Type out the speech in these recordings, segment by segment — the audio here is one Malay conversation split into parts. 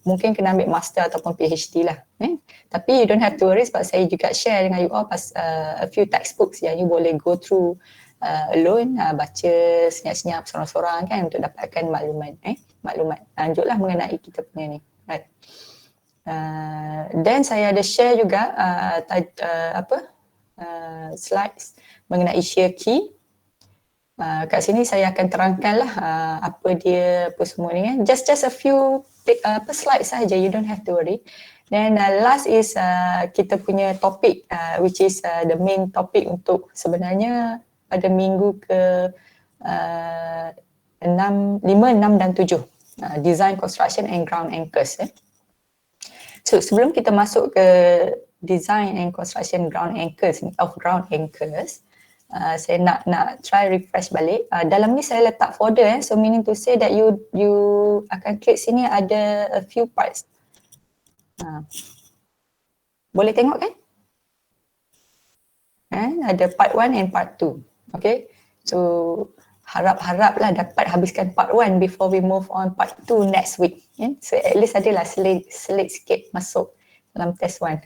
mungkin kena ambil master ataupun PhD lah. Tapi you don't have to worry sebab saya juga share dengan you all a few textbooks yang you boleh go through alone, baca senyap-senyap sorang-sorang kan untuk dapatkan maklumat. Maklumat lanjutlah mengenai kita punya ni. Right. Then saya ada share juga slides mengenai shear key. Kat sini saya akan terangkanlah apa dia apa semua ni kan. Just a few slides saja, you don't have to worry. Then last is kita punya topik which is the main topic untuk sebenarnya pada minggu ke 5, 6 dan 7. Design, construction and ground anchors. So sebelum kita masuk ke design and construction ground anchors, saya nak try refresh balik. Dalam ni saya letak folder so meaning to say that you akan klik sini ada a few parts. Boleh tengok kan? Ada part 1 and part 2. Okay, so harap-haraplah dapat habiskan part 1 before we move on part 2 next week. So at least adalah selit sikit masuk dalam test 1.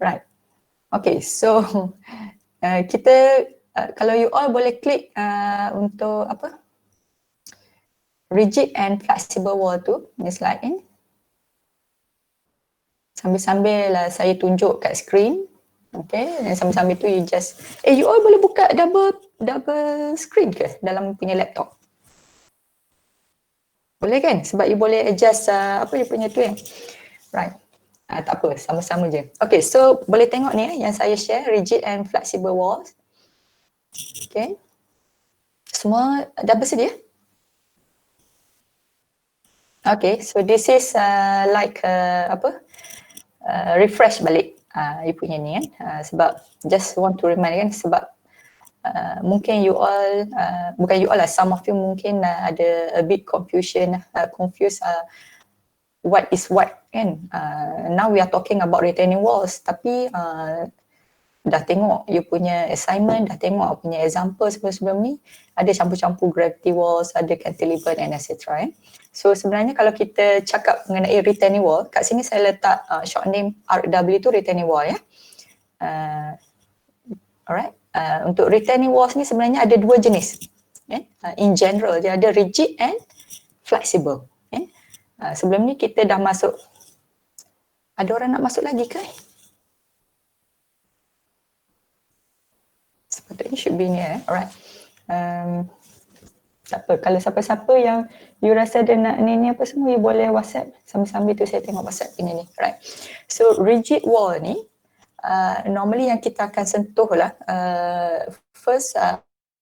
Right. Okay, so kita kalau you all boleh klik untuk rigid and flexible wall tu, ni slide ni. Sambil-sambil saya tunjuk kat screen. Okay, dan sambil-sambil tu you just you all boleh buka double screen ke dalam punya laptop? Boleh kan? Sebab you boleh adjust you punya tu yang right. Tak apa, sama-sama je. Okay, so boleh tengok ni yang saya share, rigid and flexible walls. Okay. Semua dah bersedia? Okay, so this is refresh balik you punya ni kan. Sebab just want to remind kan, sebab mungkin you all, bukan you all lah, some of you mungkin ada a bit confused what is what kan. Now we are talking about retaining walls, tapi dah tengok you punya assignment, dah tengok punya example sebelum ni, ada campur-campur gravity walls, ada cantilevered and etc. So sebenarnya kalau kita cakap mengenai retaining wall, kat sini saya letak short name RW tu retaining wall ya. Alright, untuk retaining walls ni sebenarnya ada dua jenis. In general dia ada rigid and flexible. Sebelum ni kita dah masuk. Ada orang nak masuk lagi ke? Sepatutnya should be ni alright. Tak apa, kalau siapa-siapa yang you rasa ada nak ni apa semua, you boleh WhatsApp. Sambil-sambil tu saya tengok WhatsApp ini ni. Right. So rigid wall ni normally yang kita akan sentuh lah first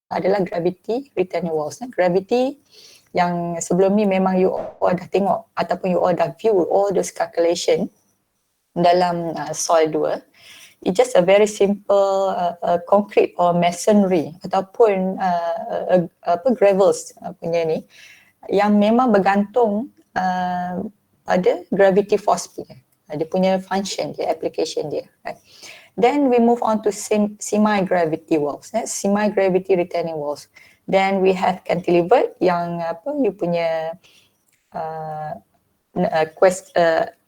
adalah gravity retaining walls. Gravity yang sebelum ni memang you all dah tengok ataupun you all dah view all those calculation dalam soil 2. It's just a very simple concrete or masonry ataupun gravels punya ni yang memang bergantung pada gravity force punya. Dia punya function dia, application dia. Right? Then we move on to semi-gravity walls, semi-gravity retaining walls. Then we have cantilevered yang you punya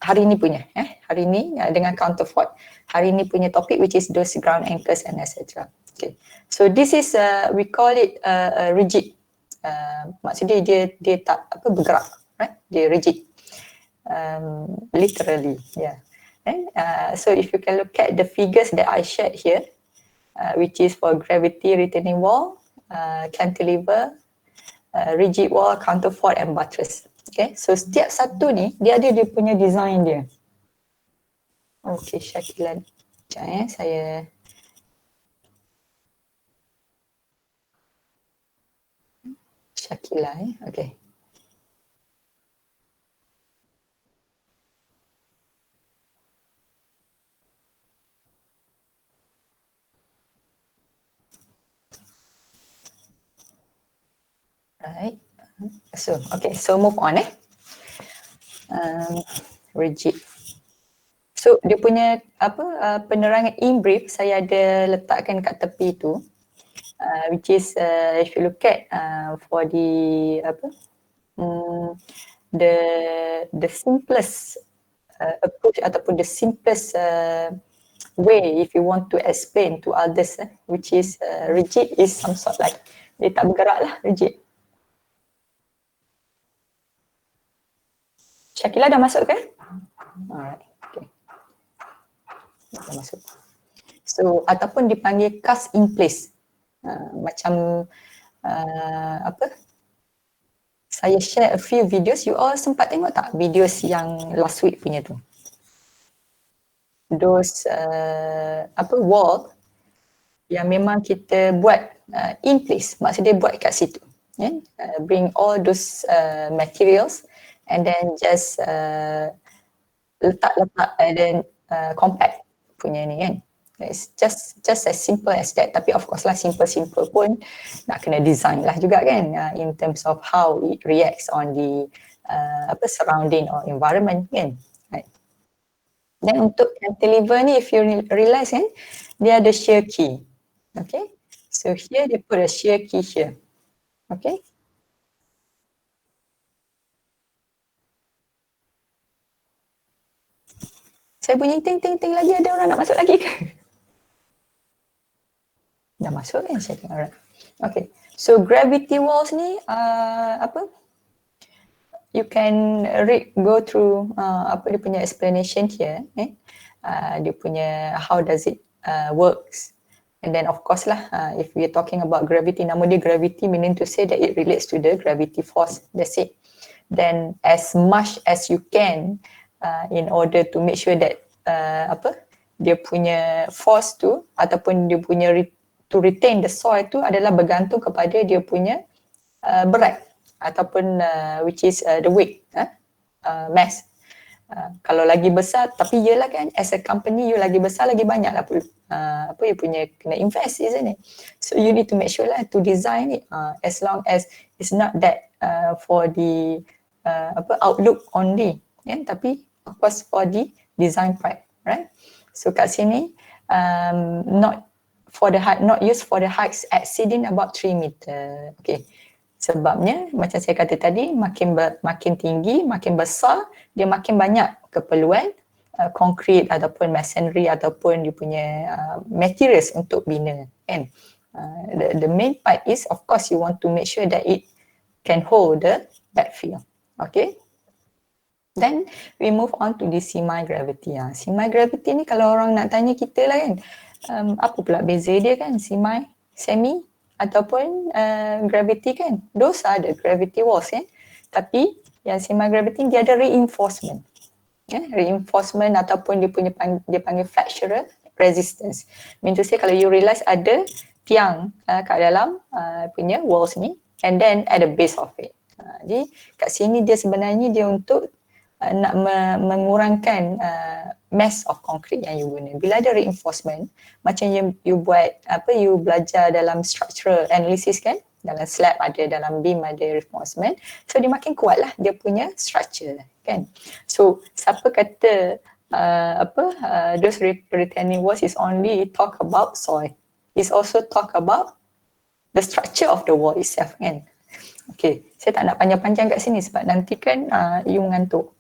hari ni punya, hari ni dengan counterfeit. Hari ni punya topik which is those ground anchors and etc. Okay, so this is we call it rigid. Maksudnya dia tak bergerak, right? Dia rigid, literally, yeah. And so if you can look at the figures that I shared here, which is for gravity retaining wall, cantilever, rigid wall, counterfeit and buttress. Okay, so setiap satu ni dia ada dia punya design dia. Okay, syakilan. Sekejap saya syakilah okay. Right. So, okay, so move on rigid. So dia punya penerangan in brief saya ada letakkan kat tepi tu, which is if you look at for the the simplest approach ataupun the simplest way if you want to explain to others, which is rigid is some sort like dia tak bergerak lah, rigid. Syakila dah masuk ke? Alright, okay. Dah masuk. So ataupun dipanggil cast in place. Macam apa? Saya share a few videos. You all sempat tengok tak videos yang last week punya tu? Those apa wall yang memang kita buat in place. Maksudnya buat kat situ. Bring all those materials and then just letak and then compact punya ni kan. It's just as simple as that. Tapi of course lah simple pun nak kena design lah juga kan, in terms of how it reacts on the apa surrounding or environment kan. Right. Dan untuk cantilever ni if you realize kan, dia ada shear key. Okay. So here they put a shear key here. Okay. Saya bunyi ting lagi, ada orang nak masuk lagi ke? Dah masuk kan saya tengok orang. Okay. So gravity walls ni apa? You can go through apa dia punya explanation here. Dia punya how does it works. And then of course lah, if we're talking about gravity, nama dia gravity meaning to say that it relates to the gravity force. That's it. Then as much as you can in order to make sure that apa dia punya force tu ataupun dia punya to retain the soil tu adalah bergantung kepada dia punya berat ataupun which is the weight, mass. Kalau lagi besar, tapi yelah kan as a company you lagi besar lagi banyak lah apa you punya kena invest, isn't it? So you need to make sure lah to design it as long as it's not that for the apa outlook only, tapi of course for the design part, right? So kat sini not used for the heights exceeding about 3 meter. Okay. Sebabnya macam saya kata tadi, makin tinggi, makin besar, dia makin banyak keperluan konkrit ataupun masonry ataupun dia punya materials untuk bina kan. The main part is of course you want to make sure that it can hold the backfill. Okay. Then we move on to the semi-gravity. Semi-gravity ni kalau orang nak tanya kita lah kan, apa pula beza dia kan, semi ataupun gravity kan. Those are the gravity walls kan. Tapi yang semi-gravity dia ada reinforcement. Reinforcement ataupun dia panggil flexural resistance. Mean to say kalau you realize ada tiang kat dalam punya walls ni and then at the base of it. Jadi kat sini dia sebenarnya dia untuk nak mengurangkan mass of concrete yang you guna. Bila ada reinforcement, macam you buat you belajar dalam structural analysis kan, dalam slab ada, dalam beam ada reinforcement, so dia makin kuat lah dia punya structure kan. So siapa kata those retaining walls is only talk about soil, it's also talk about the structure of the wall itself kan. Okay, saya tak nak panjang-panjang kat sini sebab nanti kan you mengantuk.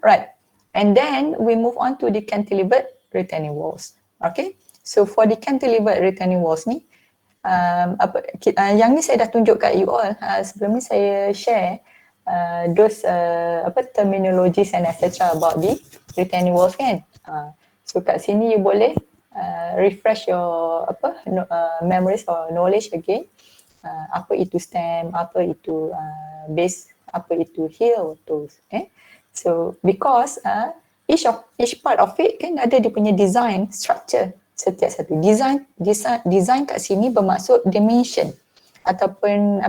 Right, and then we move on to the cantilevered retaining walls. Okay, so for the cantilevered retaining walls ni, yang ni saya dah tunjuk kat you all. Sebelum ni saya share those terminologies and etc about the retaining walls kan. So kat sini you boleh refresh your memories or knowledge again. Apa itu stem, apa itu base, apa itu heel tu. So because each part of it kan ada dia punya design structure. Setiap satu design kat sini bermaksud dimension ataupun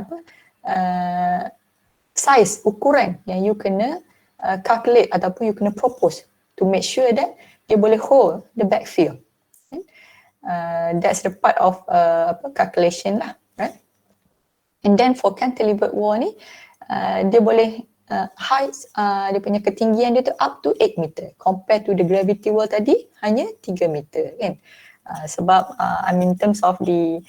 size, ukuran yang you kena calculate ataupun you kena propose to make sure that dia boleh hold the backfill. That's the part of calculation lah, right? And then for cantilevered wall ni, dia boleh height, dia punya ketinggian dia tu up to 8 meter compared to the gravity wall tadi hanya 3 meter kan. Sebab in terms of the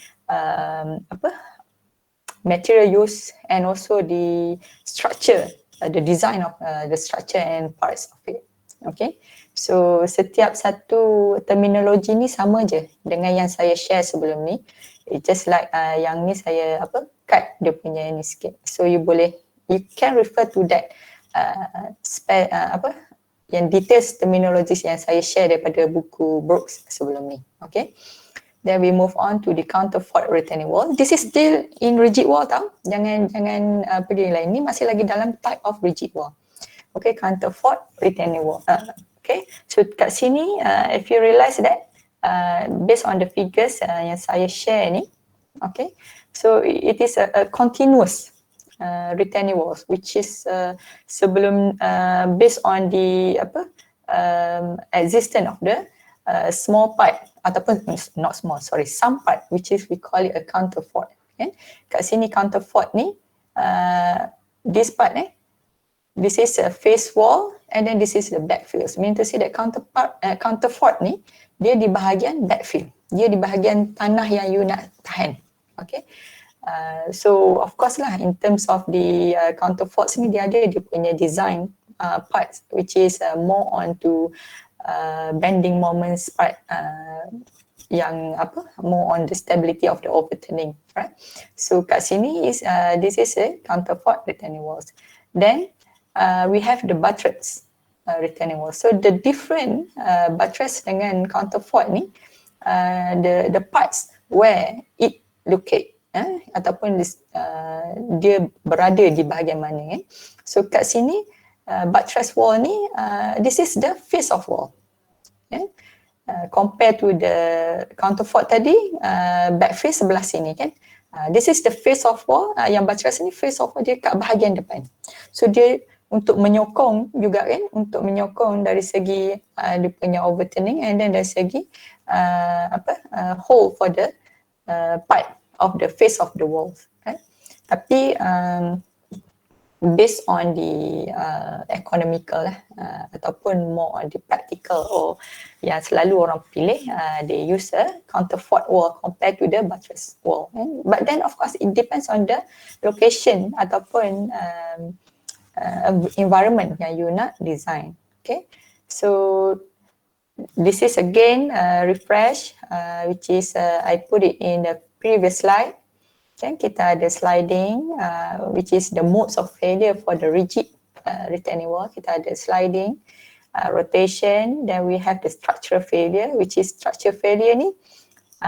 material use and also the structure the design of the structure and parts of it. Okay, so setiap satu terminologi ni sama je dengan yang saya share sebelum ni. It's just like yang ni saya cut dia punya ni sikit. So you can refer to that yang details terminologi yang saya share daripada buku Brooks sebelum ni. Okay. Then we move on to the counterfeit retaining wall. This is still in rigid wall tau. Jangan pergi lain. Ini masih lagi dalam type of rigid wall. Okay, counterfeit retaining wall. Okay, so kat sini if you realize that based on the figures yang saya share ni, okay, so it is a continuous retaining walls, which is sebelum based on the existence of the small part ataupun not small, sorry, some part, which is we call it a counterfeit. Okay? Kat sini counterfeit ni, this part this is a face wall and then this is the backfill. So, mean to say that counterfeit ni, dia di bahagian backfill. Dia di bahagian tanah yang you nak tahan. Okay. So of course lah, in terms of the counterforts ni, dia ada dia punya design parts, which is more on to bending moments part, yang more on the stability of the overturning, right? So kat sini is this is a counterfeit retaining walls. Then we have the buttress retaining walls. So the different buttress dengan counterfeit ni, the parts where it locate ataupun dia berada di bahagian mana kan. So kat sini buttress wall ni, this is the face of wall. Compared to the counterfeit tadi, back face sebelah sini kan. This is the face of wall, yang buttress ni face of wall dia kat bahagian depan. So dia untuk menyokong juga kan, untuk menyokong dari segi dia punya overturning and then dari segi hold for the part of the face of the walls. Kan? Tapi based on the economical ataupun more on the practical or yang selalu orang pilih, they use a counterfeit wall compared to the buttress wall. But then of course it depends on the location ataupun environment yang you nak design. Okay, so this is again refresh, which is I put it in the previous slide. Okay, kita ada sliding, which is the modes of failure for the rigid retaining wall. Kita ada sliding, rotation, then we have the structural failure, which is structural failure ni,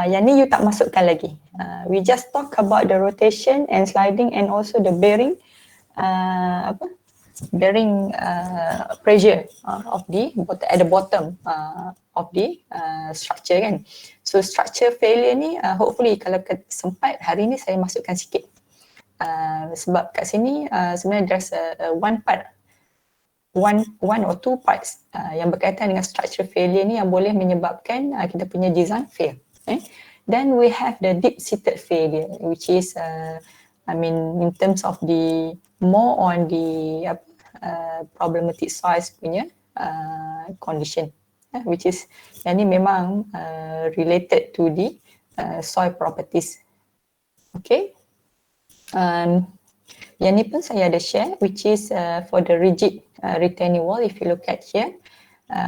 yang ni you tak masukkan lagi. We just talk about the rotation and sliding and also the bearing, bearing pressure of the at the bottom of the structure kan. So structure failure ni hopefully kalau sempat hari ni saya masukkan sikit, sebab kat sini sebenarnya there's one or two parts yang berkaitan dengan structure failure ni yang boleh menyebabkan kita punya design fail. Then we have the deep seated failure, which is I mean in terms of the more on the problematic size punya condition, which is yang ni memang related to the soil properties. Okay, yang ni pun saya ada share, which is for the rigid retaining wall. If you look at here,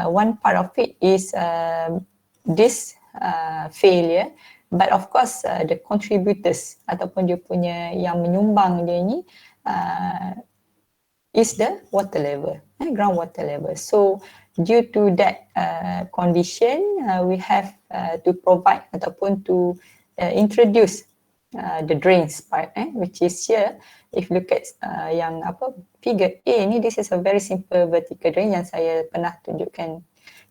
one part of it is this failure, but of course the contributors ataupun dia punya yang menyumbang dia ni is the water level, groundwater level. So due to that condition, we have to provide ataupun to introduce the drains part, which is here. If you look at yang figure A ni, this is a very simple vertical drain yang saya pernah tunjukkan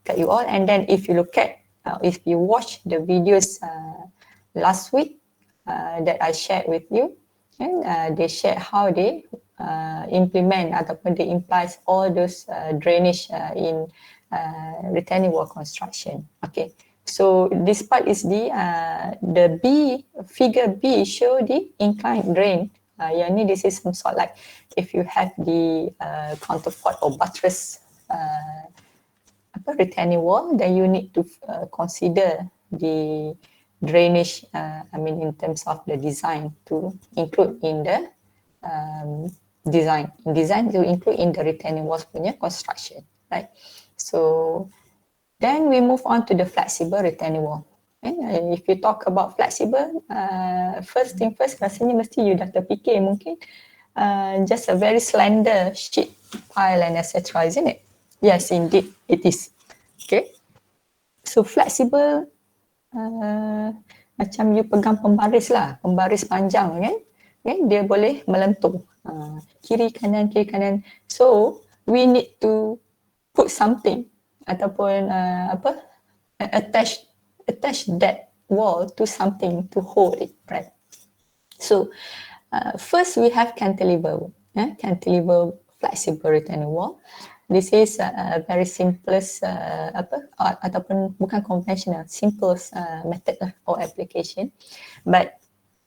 kat you all. And then if you look at, if you watch the videos last week that I shared with you, and they shared how they implement ataupun they implies all those drainage in retaining wall construction. Okay, so this part is the B, figure B show the incline drain. Yang ni this is some sort like if you have the counterfeit or buttress retaining wall, then you need to consider the drainage, I mean in terms of the design to include in the design. Design to include in the retaining walls punya construction, right? So then we move on to the flexible retaining wall. And if you talk about flexible, first thing first, rasanya mesti you dah terfikir mungkin just a very slender sheet pile and etc. Isn't it? Yes, indeed, it is. Okay. So flexible, macam you pegang pembaris lah, pembaris panjang kan? Okay, dia boleh melentung kiri kanan. So we need to put something ataupun attach that wall to something to hold it, right? So first we have cantilever, cantilever flexible retaining wall. This is very simplest ataupun bukan conventional, simplest method or application, but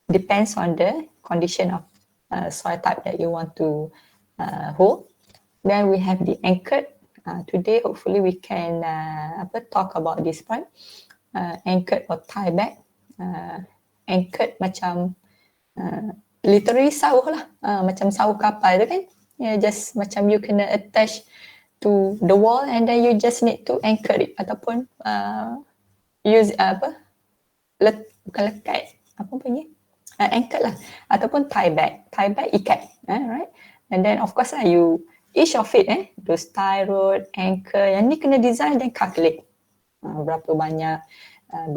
depends on the condition of soil type that you want to hold. Then we have the anchored. Today hopefully we can talk about this part. Anchored or tie back. Anchored macam literally sauh lah, macam sauh kapal tu kan. Just macam you kena attach to the wall and then you just need to anchor it ataupun use bukan lekat, apa punya? Anchor lah ataupun tie back ikat, right? And then of course lah you each of it those tie rod, anchor, yang ni kena design dan calculate berapa banyak,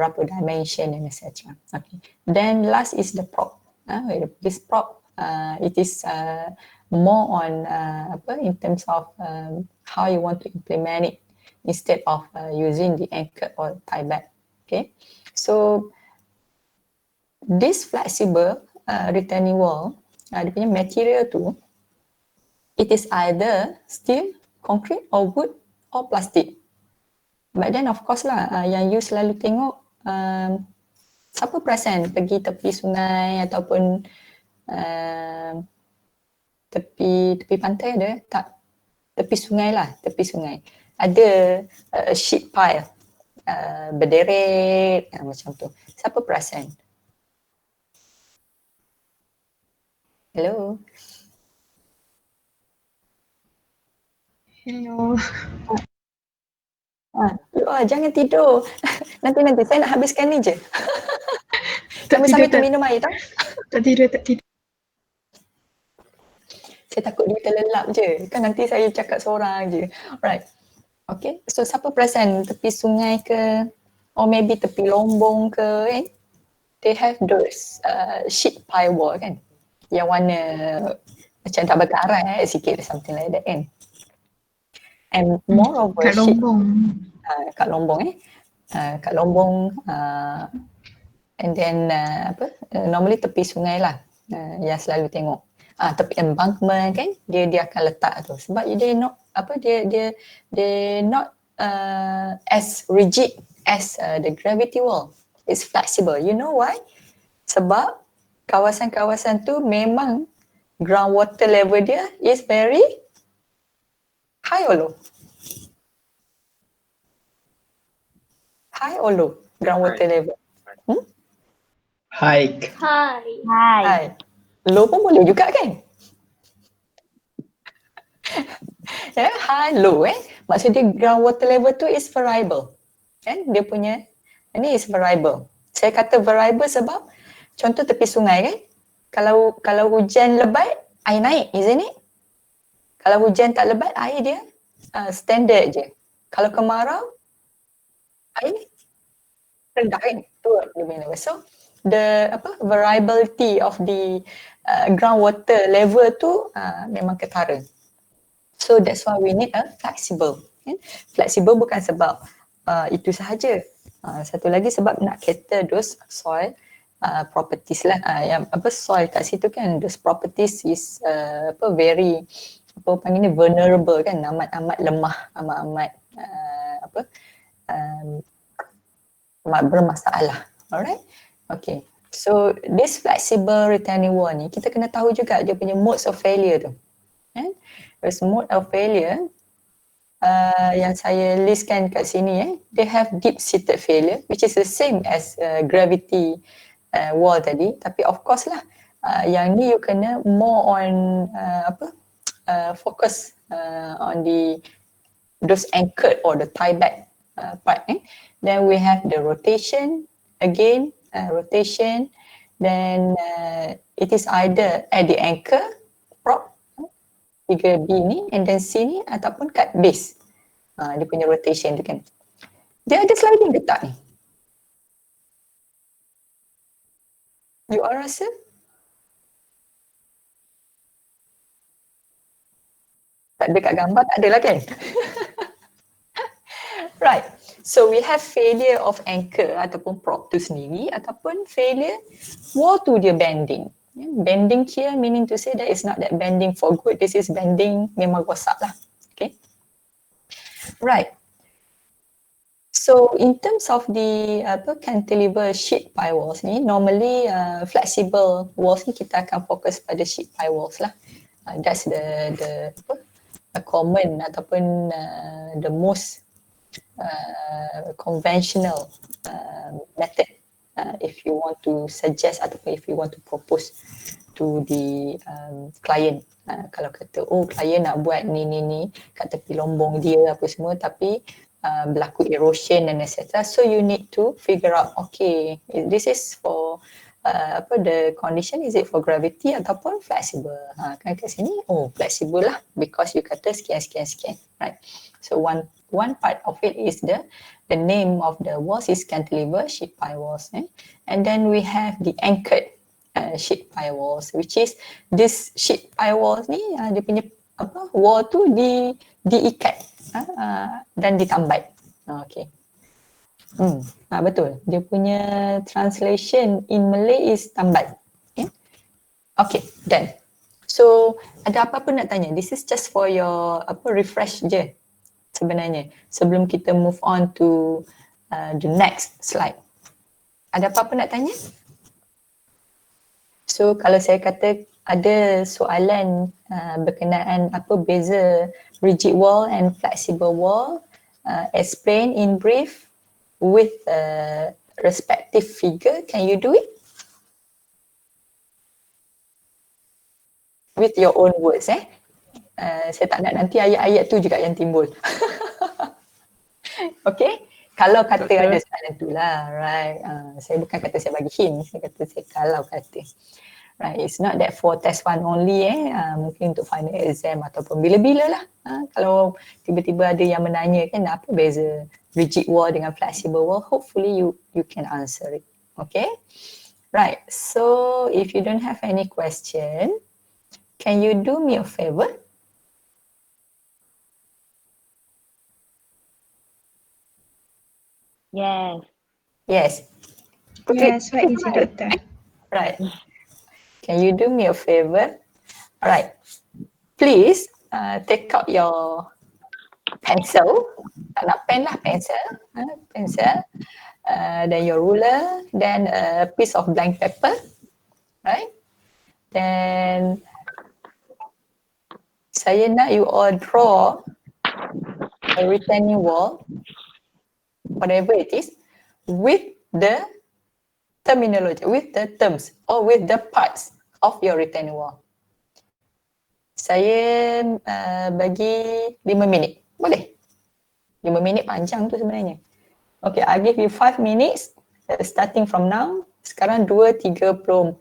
berapa dimension and etc. Okay. Then last is the prop. This prop it is more on in terms of how you want to implement it instead of using the anchor or tie back. Okay, so this flexible retaining wall, dia punya material tu, it is either steel, concrete or wood or plastic. But then of course lah, yang you selalu tengok, siapa perasan pergi tepi sungai ataupun tepi pantai ada tak? Tepi sungai lah, tepi sungai. Ada sheet pile berderet macam tu. Siapa perasan? Hello? Hello. Jangan tidur. Nanti saya nak habiskan ni je. Sambil-sambil minum air tau. Tak tidur. Saya takut dia terlelap je. Kan nanti saya cakap seorang je. Right. Okay. So siapa perasan tepi sungai ke or maybe tepi lombong ke they have those sheet pile wall kan. Yang warna macam tak berkarat sikit something like that kan. And moreover kat Lombong. Kat Lombong kat Lombong and then normally tepi sungai lah yang selalu tengok. Tepi embankment kan dia akan letak tu sebab dia not dia not as rigid as the gravity wall. It's flexible. You know why? Sebab kawasan-kawasan tu memang groundwater level dia is very high or low? High or low groundwater level? High. Low pun boleh juga kan? High, low maksudnya groundwater level tu is variable kan? Dia punya ini is variable. Saya kata variable sebab contoh tepi sungai kan, kalau hujan lebat air naik, isn't it? Kalau hujan tak lebat air dia standard je. Kalau kemarau air rendah kan, tu dia punya level. So the variability of the groundwater level tu memang ketara. So that's why we need a flexible. Flexible bukan sebab itu sahaja. Satu lagi sebab nak cater those soil properties lah. Yang soil kat situ kan, those properties is very panggilnya vulnerable kan, amat lemah, amat bermasalah. Alright? Okay. So this flexible retaining wall ni kita kena tahu juga dia punya modes of failure tu. There's mode of failure yang saya listkan kat sini they have deep seated failure which is the same as gravity wall tadi, tapi of course lah Yang ni you kena more on focus on those anchored or the tie back part. Then we have the rotation again, rotation. Then it is either at the anchor prop 3B ni and then C ni ataupun kat base. Dia punya rotation tu kan. Dia ada sliding ke tak ni? You all rasa? Tak ada kat gambar, tak ada lah kan? Right. So we have failure of anchor ataupun prop tu sendiri ataupun failure wall tu dia bending. Bending here meaning to say that it's not that bending for good. This is bending memang rosak lah. Okay. Right. So in terms of the cantilever sheet pie walls ni, normally flexible walls ni kita akan fokus pada sheet pie walls lah. That's the common ataupun the most conventional method if you want to suggest ataupun if you want to propose to the client. Kalau kata client nak buat ni kat tepi lombong dia apa semua tapi berlaku erosion and etc. So you need to figure out okay, this is for the condition, is it for gravity ataupun flexible. Kan kat sini flexible lah because you kata sekian, right? So one part of it is the name of the walls is cantilever sheet pie walls, and then we have the anchored sheet pie walls, which is this sheet pie walls ni dia punya wall tu diikat dan ditambat. Okay. Betul. Dia punya translation in Malay is tambat. Okay, done. So ada apa-apa nak tanya? This is just for your refresh je sebenarnya sebelum kita move on to the next slide. Ada apa-apa nak tanya? So kalau saya kata ada soalan berkenaan apa beza rigid wall and flexible wall, explain in brief with respective figure, can you do it? With your own words, saya tak nak nanti ayat-ayat tu juga yang timbul. Okay? Kalau kata ada soalan tu lah, right? Saya bukan kata saya bagi hint, saya kata saya kalau kata. Right, it's not that for test one only, mungkin untuk final exam ataupun bila-bila lah. Kalau tiba-tiba ada yang menanya kan apa beza rigid wall dengan flexible wall, hopefully you can answer it. Okay? Right, so if you don't have any question, can you do me a favor? Yes. Yes. Yes, right, Encik Doktor. Right. Can you do me a favor? Alright. Please take out your pencil. Tak nak pen lah, pencil. Pencil. Then your ruler. Then a piece of blank paper. Right. Then saya nak you all draw a retaining wall, whatever it is, with the terminology, with the terms or with the parts of your retaining wall. Saya bagi 5 minit. Boleh? 5 minit panjang tu sebenarnya. Okay, I give you 5 minutes starting from now. Sekarang 2.34.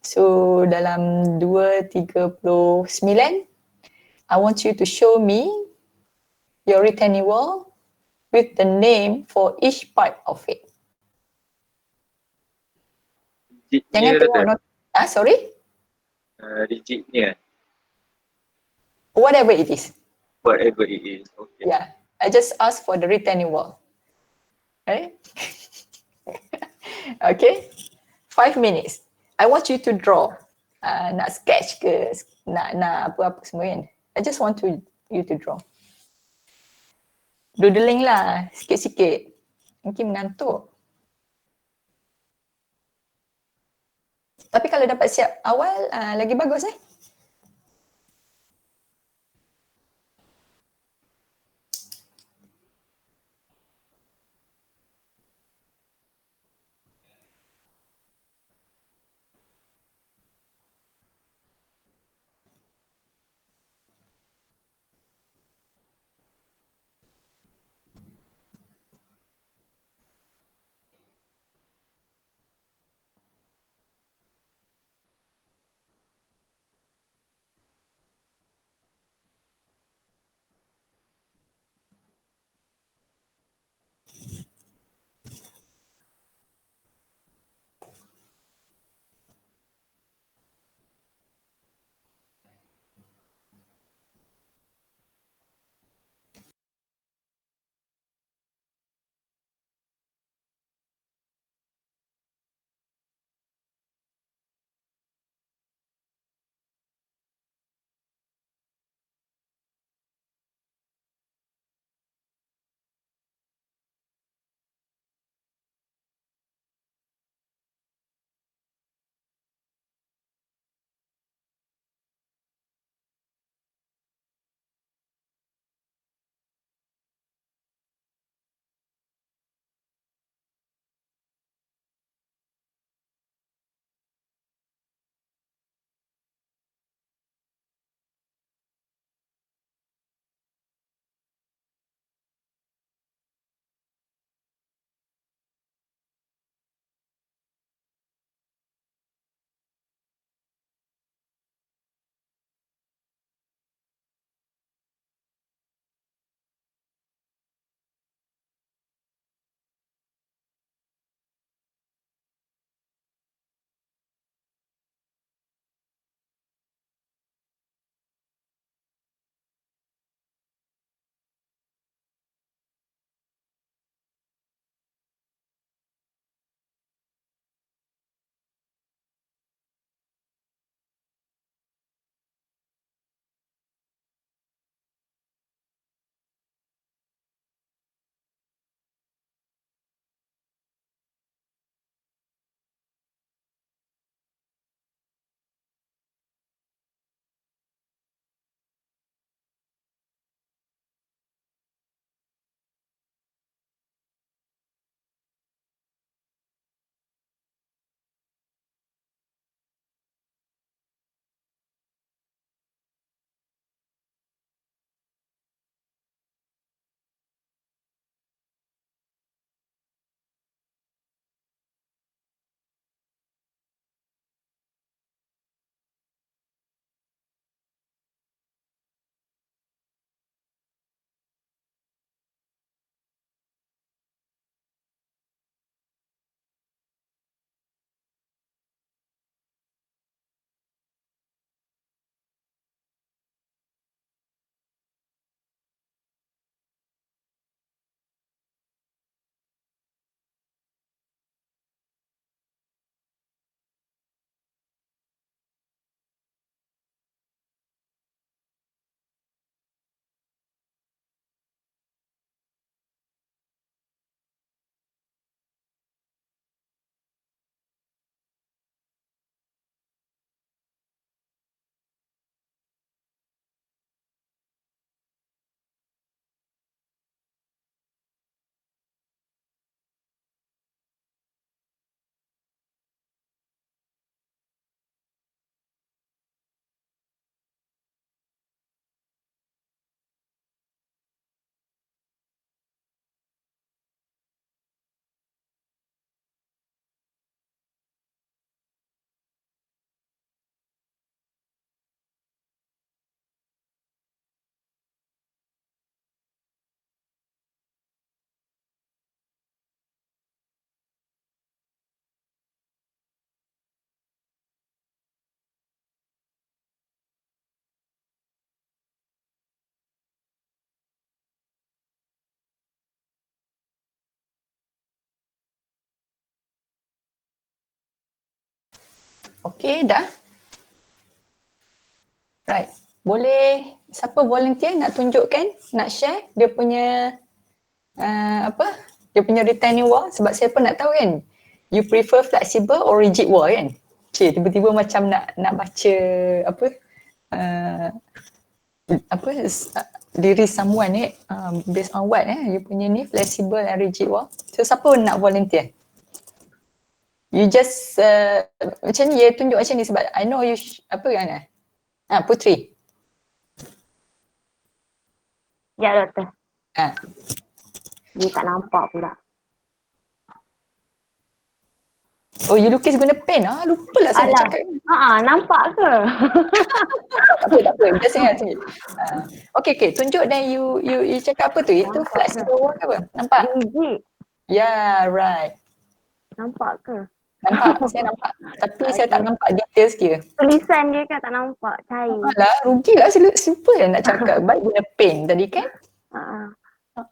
So dalam 2.39, I want you to show me your retaining wall with the name for each part of it. Jangan tengok not. Sorry? Rigidnya. Whatever it is. Whatever it is. Okay. Yeah. I just ask for the retaining wall. Right? Okay. 5 minutes. I want you to draw. Nak sketch ke, nak apa-apa semua kan. I just want you to draw. Doodling lah, sikit-sikit. Mungkin mengantuk. Tapi kalau dapat siap awal, lagi bagus Okay, dah. Right. Boleh siapa volunteer nak tunjukkan, nak share dia punya dia punya retaining wall, sebab saya pun nak tahu kan. You prefer flexible or rigid wall kan? Tiba-tiba macam nak baca diri someone ni based on what you punya ni flexible and rigid wall. So siapa nak volunteer? You just macam ni, tunjuk macam ni sebab I know you Putri. Ya, doktor. Dia tak nampak pula. Oh, you lukis guna pen? Lupalah saya nak cakap. Nampak ke? Tak apa. Just ingat sikit. Okay. Tunjuk dan you cakap apa tu? Itu flexible wall ke apa? Nampak? Rigid. Yeah, right. Nampak ke? Nampak, saya nampak. Tapi saya tak nampak details dia. Tulisan dia kan tak nampak, cahaya. Alah, rugilah saya lupa nak cakap. Baik guna pen tadi kan?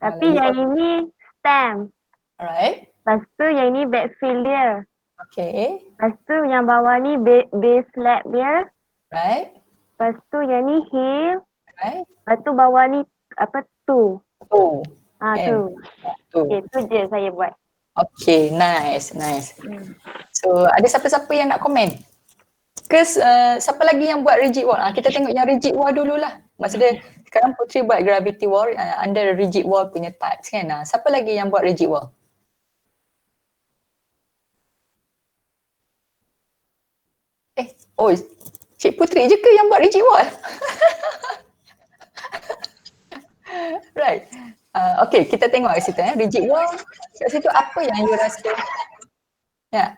Tapi yang ini stem. Alright. Lepas tu yang ini backfill dia. Okay. Lepas tu yang bawah ni base slab dia. Right. Lepas tu yang ni heel. Right. Lepas tu bawah ni tu. Tu. Tu. Okay, tu je saya buat. Okay, nice. So, ada siapa-siapa yang nak komen? Ke siapa lagi yang buat rigid wall? Kita tengok yang rigid wall dululah. Maksudnya sekarang Putri buat gravity wall under rigid wall punya types kan. Siapa lagi yang buat rigid wall? Cik Putri je ke yang buat rigid wall? Right. Okay, kita tengok kat situ rigid wall. Kat situ apa yang you rasa? Ya.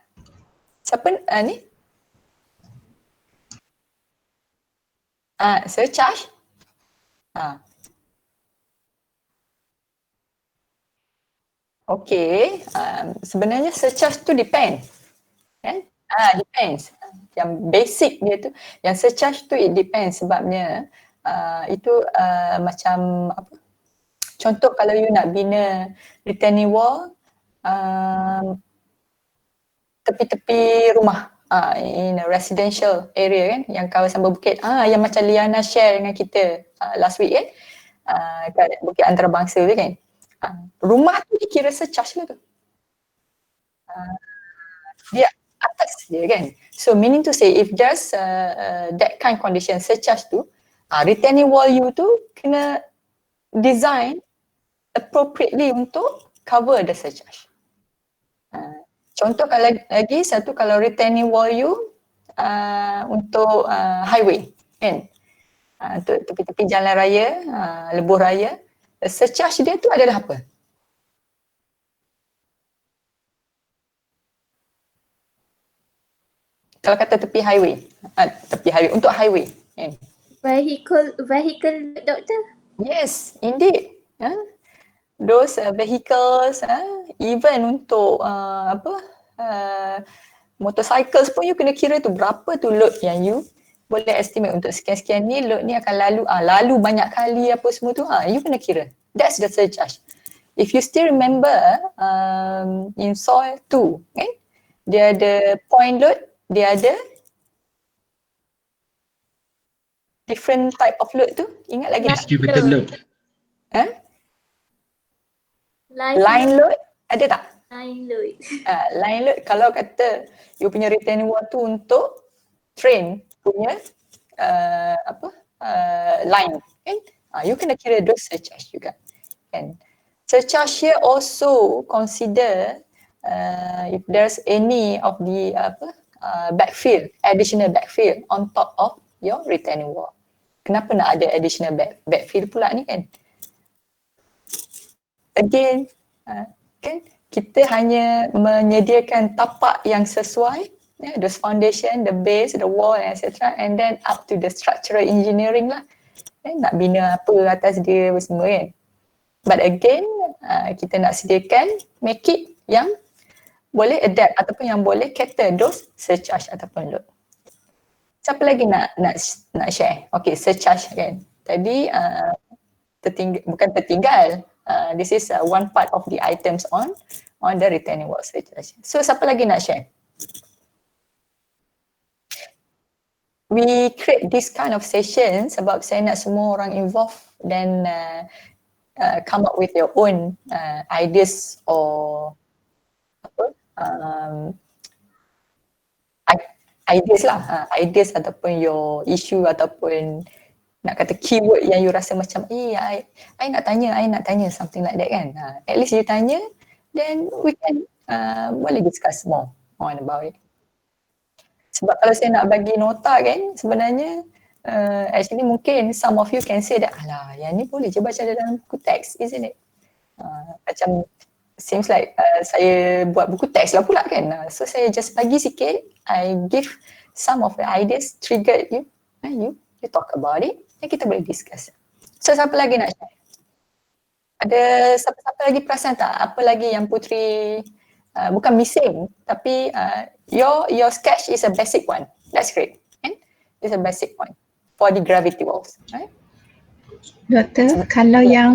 Siapa ni? Surcharge? Okay. Sebenarnya surcharge tu depend. Kan? Depends. Yang basic dia tu, yang surcharge tu it depends sebabnya itu macam apa? Contoh kalau you nak bina retaining wall tepi-tepi rumah in a residential area kan, yang kawasan berbukit, yang macam Liana share dengan kita last week kan, kat Bukit Antarabangsa tu kan, rumah tu dikira surcharge ke tu? Dia atas dia kan. So meaning to say if there's that kind condition surcharge tu, retaining wall you tu kena design appropriately untuk cover the surcharge. Contoh lagi satu, kalau retaining wall you untuk highway kan, untuk tepi-tepi jalan raya, lebuh raya, surcharge dia tu adalah apa? Kalau kata tepi highway untuk highway kan? Vehicle doktor? Yes, indeed. Those vehicles, even untuk motorcycles pun you kena kira tu berapa tu load yang you boleh estimate untuk sekian-sekian ni, load ni akan lalu banyak kali apa semua tu, you kena kira. That's the surcharge. If you still remember in soil 2, okay? Dia ada point load, dia ada different type of load tu. Ingat lagi tak? Distributed load. Line load ada tak? Line load. Line load kalau kata you punya retaining wall tu untuk train punya line kan? You kena kira those surcharge juga kan. Surcharge here also consider if there's any of the backfill, additional backfill on top of your retaining wall. Kenapa nak ada additional backfill pula ni kan? Again, kan kita hanya menyediakan tapak yang sesuai, those foundation, the base, the wall, etc. And then up to the structural engineering lah. Nak bina apa atas dia semua kan. But again, kita nak sediakan, make it yang boleh adapt ataupun yang boleh cater those surcharge ataupun load. Siapa lagi nak share? Okay, surcharge kan. Tadi bukan tertinggal. This is one part of the items on the retaining wall surcharge. So siapa lagi nak share? we create this kind of session sebab saya nak semua orang involved dan come up with your own ideas or apa ideas lah, ideas ataupun your issue ataupun nak kata keyword yang you rasa macam I nak tanya something like that kan. At least you tanya, then we can boleh discuss more on about it. Sebab kalau saya nak bagi nota kan, sebenarnya actually mungkin some of you can say that alah yang ni boleh je baca dalam buku teks, isn't it? Macam seems like saya buat buku teks lah pula kan. So saya just bagi sikit, I give some of the ideas, triggered you, you talk about it, dan kita boleh discuss. So siapa lagi nak share? Ada siapa lagi perasan tak apa lagi yang Putri bukan missing tapi your sketch is a basic one. That's great. It's a basic one for the gravity walls. Right? Doktor, kalau yang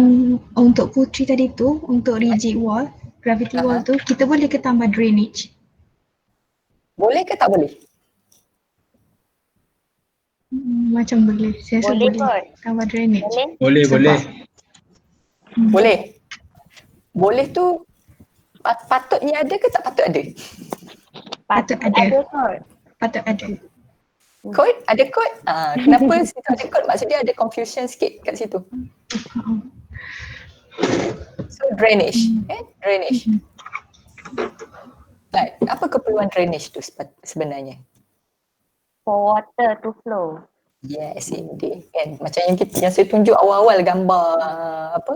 untuk Putri tadi tu, untuk rigid wall, gravity wall tu, kita boleh ke tambah drainage? Boleh ke tak boleh? Macam boleh. Saya rasa Boleh boleh. kot. Tambah drainage. Boleh. Boleh. Boleh tu patutnya ada ke tak patut ada? Patut ada. Ada kot. Patut ada. Kod? Ada kod? Kenapa situ ada kod? Maksudnya ada confusion sikit kat situ. So drainage. Drainage. Like, apa keperluan drainage tu sebenarnya? For water to flow. Yes, indeed. Kan? Macam yang saya tunjuk awal-awal gambar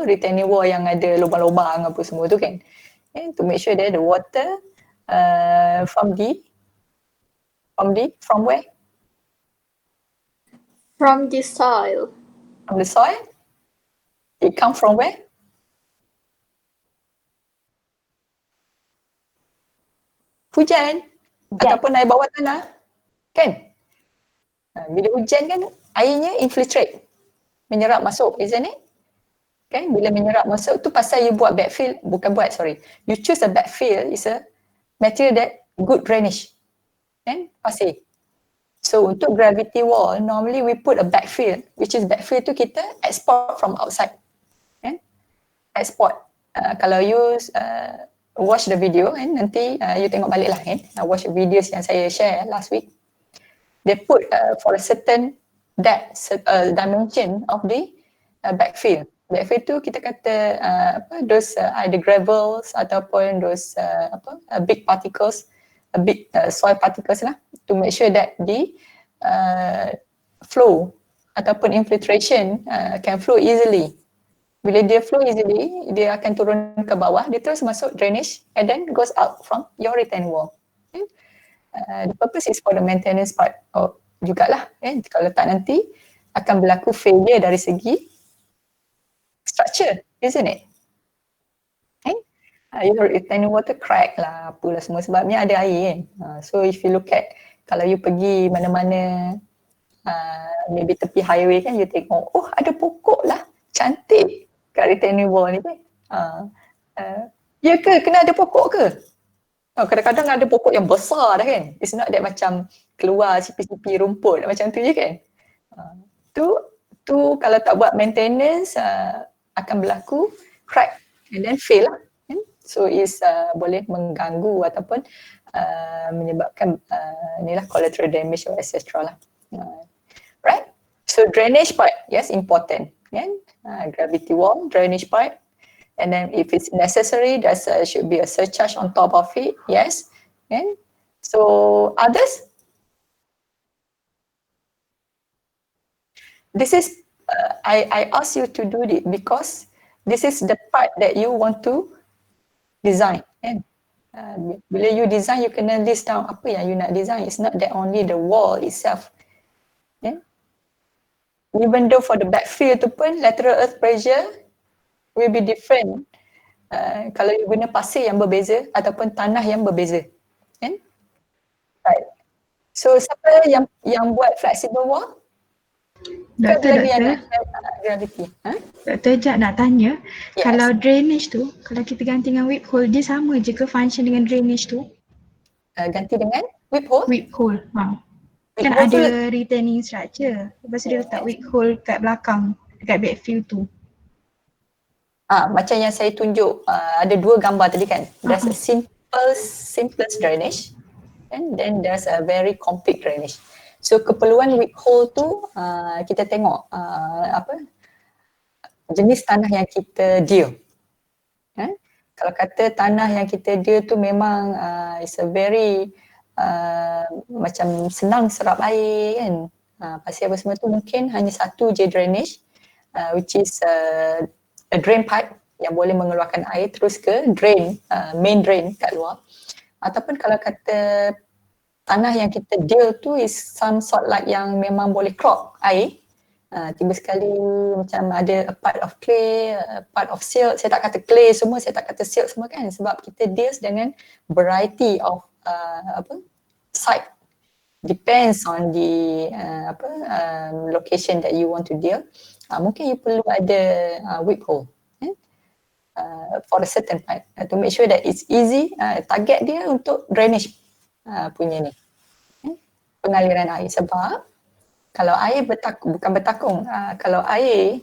retaining wall yang ada lubang-lubang apa semua tu kan. To make sure that the water from where? From the soil. From the soil? It come from where? Hujan. Ataupun air bawah tanah. Kan? Bila hujan kan airnya infiltrate. Menyerap masuk, isn't it? Kan? Bila menyerap masuk tu pasal you buat backfill, you choose a backfill is a material that good drainage. Kan? Pasir. So untuk gravity wall, normally we put a backfill, which is backfill tu kita export from outside. Kan? Export. Kalau you watch the video kan, nanti you tengok balik lah kan, watch the videos yang saya share last week. They put for a certain depth, dimension of the backfill. Backfill tu kita kata those either gravels ataupun those big particles, big soil particles lah, to make sure that the flow ataupun infiltration can flow easily. Bila dia flow easily, dia akan turun ke bawah, dia terus masuk drainage and then goes out from your retaining wall. Okay? The purpose is for the maintenance part jugalah. Kalau tak nanti akan berlaku failure dari segi structure, isn't it? Your retaining water crack lah, apalah semua sebabnya ada air kan. So if you look at, kalau you pergi mana-mana maybe tepi highway kan, you tengok, oh ada pokok lah, cantik kat retaining wall ni kan. Ya ke? Kena ada pokok ke? Kadang-kadang ada pokok yang besar dah kan. It's not that macam keluar sipi-sipi rumput macam tu je kan. Tu kalau tak buat maintenance akan berlaku crack and then fail lah. So is boleh mengganggu ataupun menyebabkan inilah collateral damage or etc. lah. Right? So drainage part, yes, important. Gravity wall, drainage part. And then if it's necessary, there should be a surcharge on top of it, yes. So others? This is, I ask you to do it because this is the part that you want to design. Bila you design, you kena list down apa yang you nak design. It's not that only the wall itself. Even though for the backfill tu pun lateral earth pressure will be different. Kalau you guna pasir yang berbeza ataupun tanah yang berbeza. Right. So siapa yang buat flexible wall? Doktor, gravity. Doktor Jad nak tanya, yes. Kalau drainage tu, kalau kita ganti dengan whip hole, dia sama je ke function dengan drainage tu? Ganti dengan whip hole? Whip hole, Kan Weak hole tu, ada retaining structure. Lepas tu dia letak weak hole kat belakang, dekat backfill tu. macam yang saya tunjuk, ada dua gambar tadi kan. There's a simplest drainage and then there's a very complex drainage. So keperluan weak hole tu kita tengok jenis tanah yang kita deal. Kalau kata tanah yang kita deal tu memang it's a very macam senang serap air kan. Pasal apa semua tu mungkin hanya satu je drainage which is a drain pipe yang boleh mengeluarkan air terus ke drain, main drain kat luar. Ataupun kalau kata tanah yang kita deal tu is some sort like yang memang boleh clog air. Tiba sekali macam ada a part of clay, a part of silt. Saya tak kata clay semua, saya tak kata silt semua kan, sebab kita deals dengan variety of site. Depends on the location that you want to deal. Mungkin you perlu ada weak hole for a certain part to make sure that it's easy. Target dia untuk drainage punya ni, pengaliran air. Sebab kalau air bukan bertakung, kalau air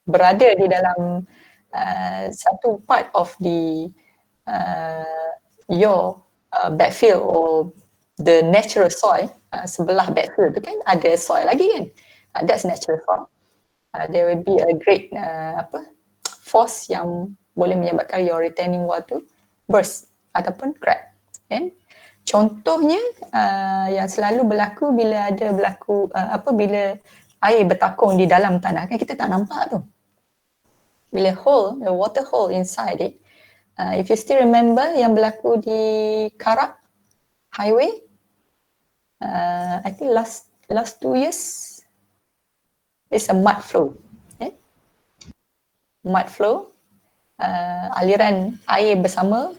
berada di dalam satu part of the your backfill or the natural soil, sebelah backfill tu kan ada soil lagi kan, that's natural soil. There will be a great force yang boleh menyebabkan your retaining wall tu burst ataupun crack. Contohnya yang selalu berlaku bila ada bila air bertakung di dalam tanah kan, kita tak nampak tu. Bila the water hole inside it, if you still remember yang berlaku di Karak Highway, I think last 2 years, it's a mud flow. Mud flow, aliran air bersama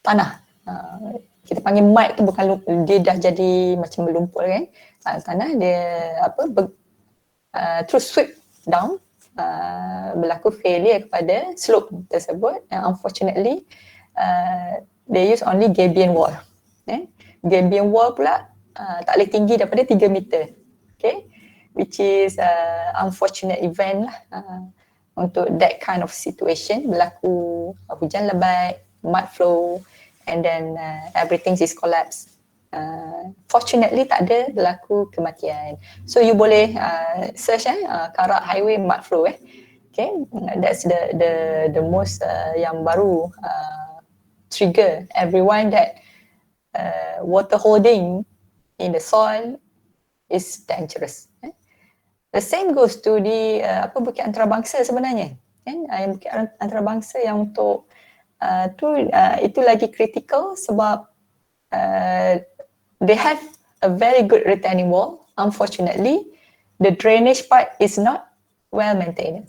tanah. Kita panggil mud tu bukan dia dah jadi macam berlumpur kan. Tanah dia terus sweep down, berlaku failure kepada slope tersebut. Unfortunately, they use only gabion wall. Gabion wall pula tak boleh tinggi daripada 3 meter. Okay? Which is unfortunate event lah. Untuk that kind of situation, berlaku hujan lebat, mud flow, and then everything is collapsed. Fortunately tak ada berlaku kematian. So you boleh search Karak Highway mud flow. Okay, that's the most yang baru trigger everyone that water holding in the soil is dangerous. The same goes to the bukit antarabangsa sebenarnya. Bukit antarabangsa yang untuk itu lagi critical sebab they have a very good retaining wall. Unfortunately, the drainage part is not well maintained.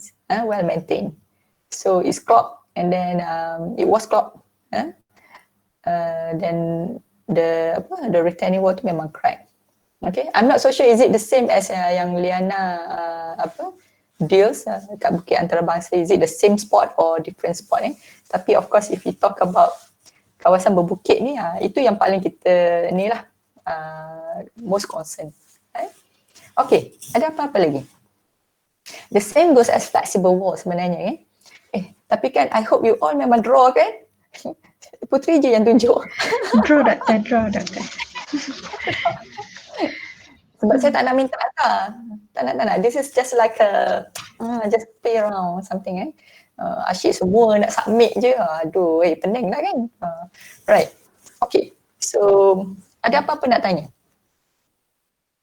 So it's clogged, and then it was clogged. Then the retaining wall tu memang crack. Okay, I'm not so sure is it the same as yang Liana deals kat Bukit Antarabangsa, is it the same spot or different spot Tapi of course if you talk about kawasan berbukit ni, itu yang paling kita ni lah most concern. Okay, ada apa-apa lagi? The same goes as flexible wall sebenarnya. Tapi kan I hope you all memang draw kan? Putri je yang tunjuk. Draw doktor. Sebab saya tak nak minta tak nak. This is just like a just play around something asyik semua nak submit je. Aduh, pening lah kan. Right. Okay. So, ada apa-apa nak tanya?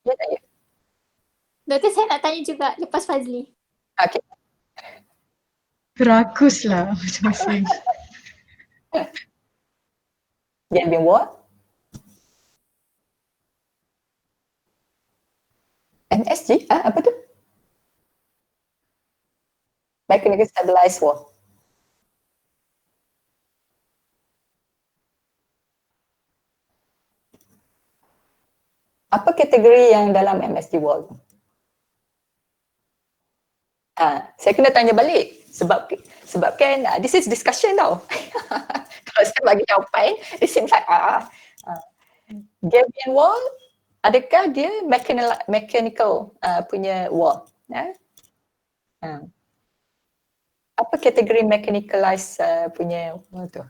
Ya, tanya. Doktor, saya nak tanya juga lepas Fazli. Okay. Rakus lah macam-macam. Gabion wall. MSG? Apa tu? Mechanical stabilized wall. Apa kategori yang dalam MSG wall? Saya kena tanya balik sebab kan this is discussion tau. Kalau saya bagi jawapan, it seems like Gabion wall Adakah dia mechanical punya wall? Apa kategori mechanicalized punya wall tu?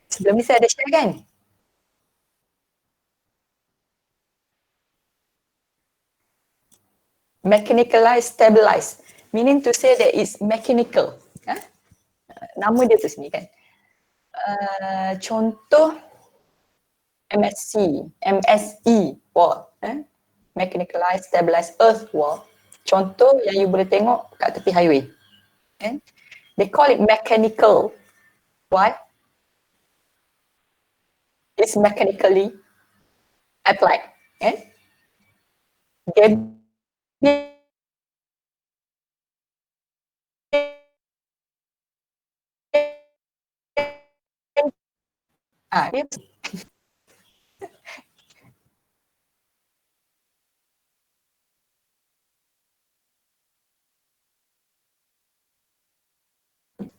Sebelum ni saya ada share kan? Mechanicalized, stabilized. Meaning to say that it's mechanical. Nama dia tu sini kan. Contoh MSE wall. Mechanicalized, stabilized earth wall. Contoh yang you boleh tengok kat tepi highway. They call it mechanical. Why? It's mechanically applied.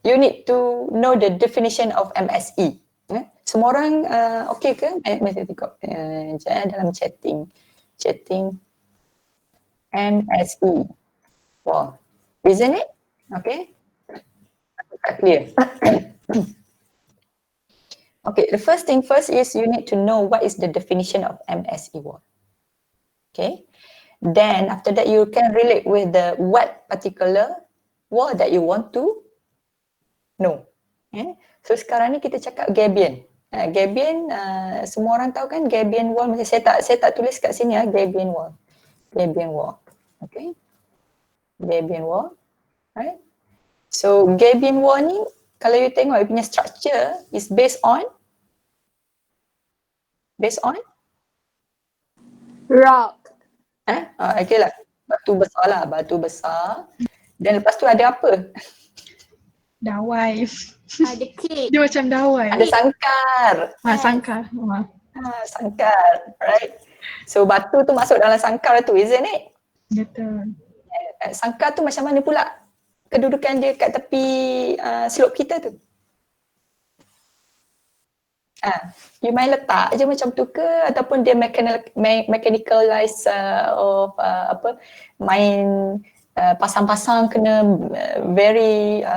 You need to know the definition of MSE. Semua orang okey ke? Mesti tengok dalam chatting MSE. Wow. Isn't it? Okay. Clear. Okay, the first thing first is you need to know what is the definition of MSE wall. Okay. Then after that you can relate with the what particular wall that you want to know. So sekarang ni kita cakap gabion. Gabion semua orang tahu kan gabion wall, macam saya tak tulis kat sini gabion wall. Gabion wall. Okay. Gabion wall. Right. So gabion wall ni kalau you tengok dia punya structure is based on Rock. Okay lah. Batu besar. Dan lepas tu ada apa? Dawai. Ada cake. Dia macam dawai. Ada sangkar. Sangkar. Sangkar, right? So batu tu masuk dalam sangkar tu, isn't it? Betul. Sangkar tu macam mana pula kedudukan dia kat tepi slope kita tu? You main letak je macam tu ke, ataupun dia mechanicalized main pasang-pasang kena very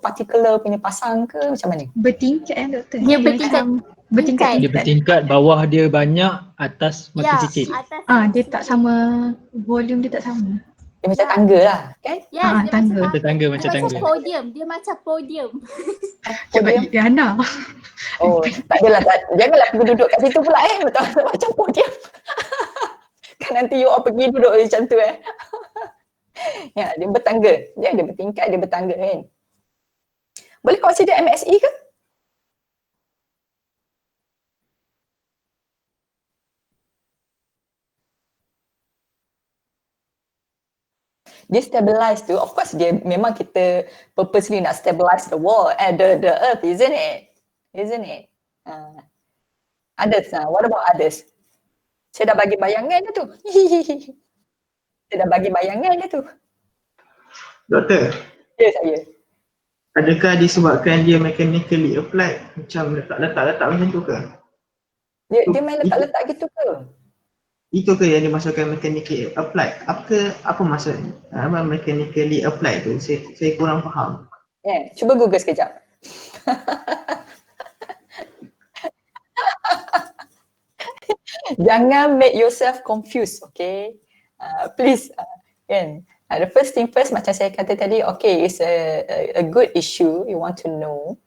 particular punya pasang ke macam mana? Bertingkat doktor. Dia bertingkat. Bertingkat. Dia bertingkat, bawah dia banyak, atas makin sikit. Atas. Dia tak sama, volume dia tak sama. Dia macam tangga lah kan? Yes, dia tangga. Macam tangga, macam Dia tangga. macam podium. Dia macam podium. Coba Diana. Oh, tak adalah. Janganlah pergi duduk kat situ pula betul. Macam podium. Kan nanti you all pergi duduk macam tu Ya, dia bertangga. Dia bertingkat, dia bertangga kan. Boleh consider MSE ke? Dia stabilize tu, of course dia memang kita purposely nak stabilize the wall, the earth, isn't it? Others what about others? Saya dah bagi bayangan dah tu. Saya dah bagi bayangan dah tu. Doktor, Ya saya. adakah disebabkan dia mechanically applied, macam letak-letak macam tu ke? Dia main letak-letak gitu ke? Itu ke yang dimasukkan mechanically applied? Apa maksud mechanically applied tu? Saya kurang faham. Cuba Google sekejap. Jangan make yourself confused, okay? Please, kan? The first thing first, macam saya kata tadi, okay, it's a good issue. You want to know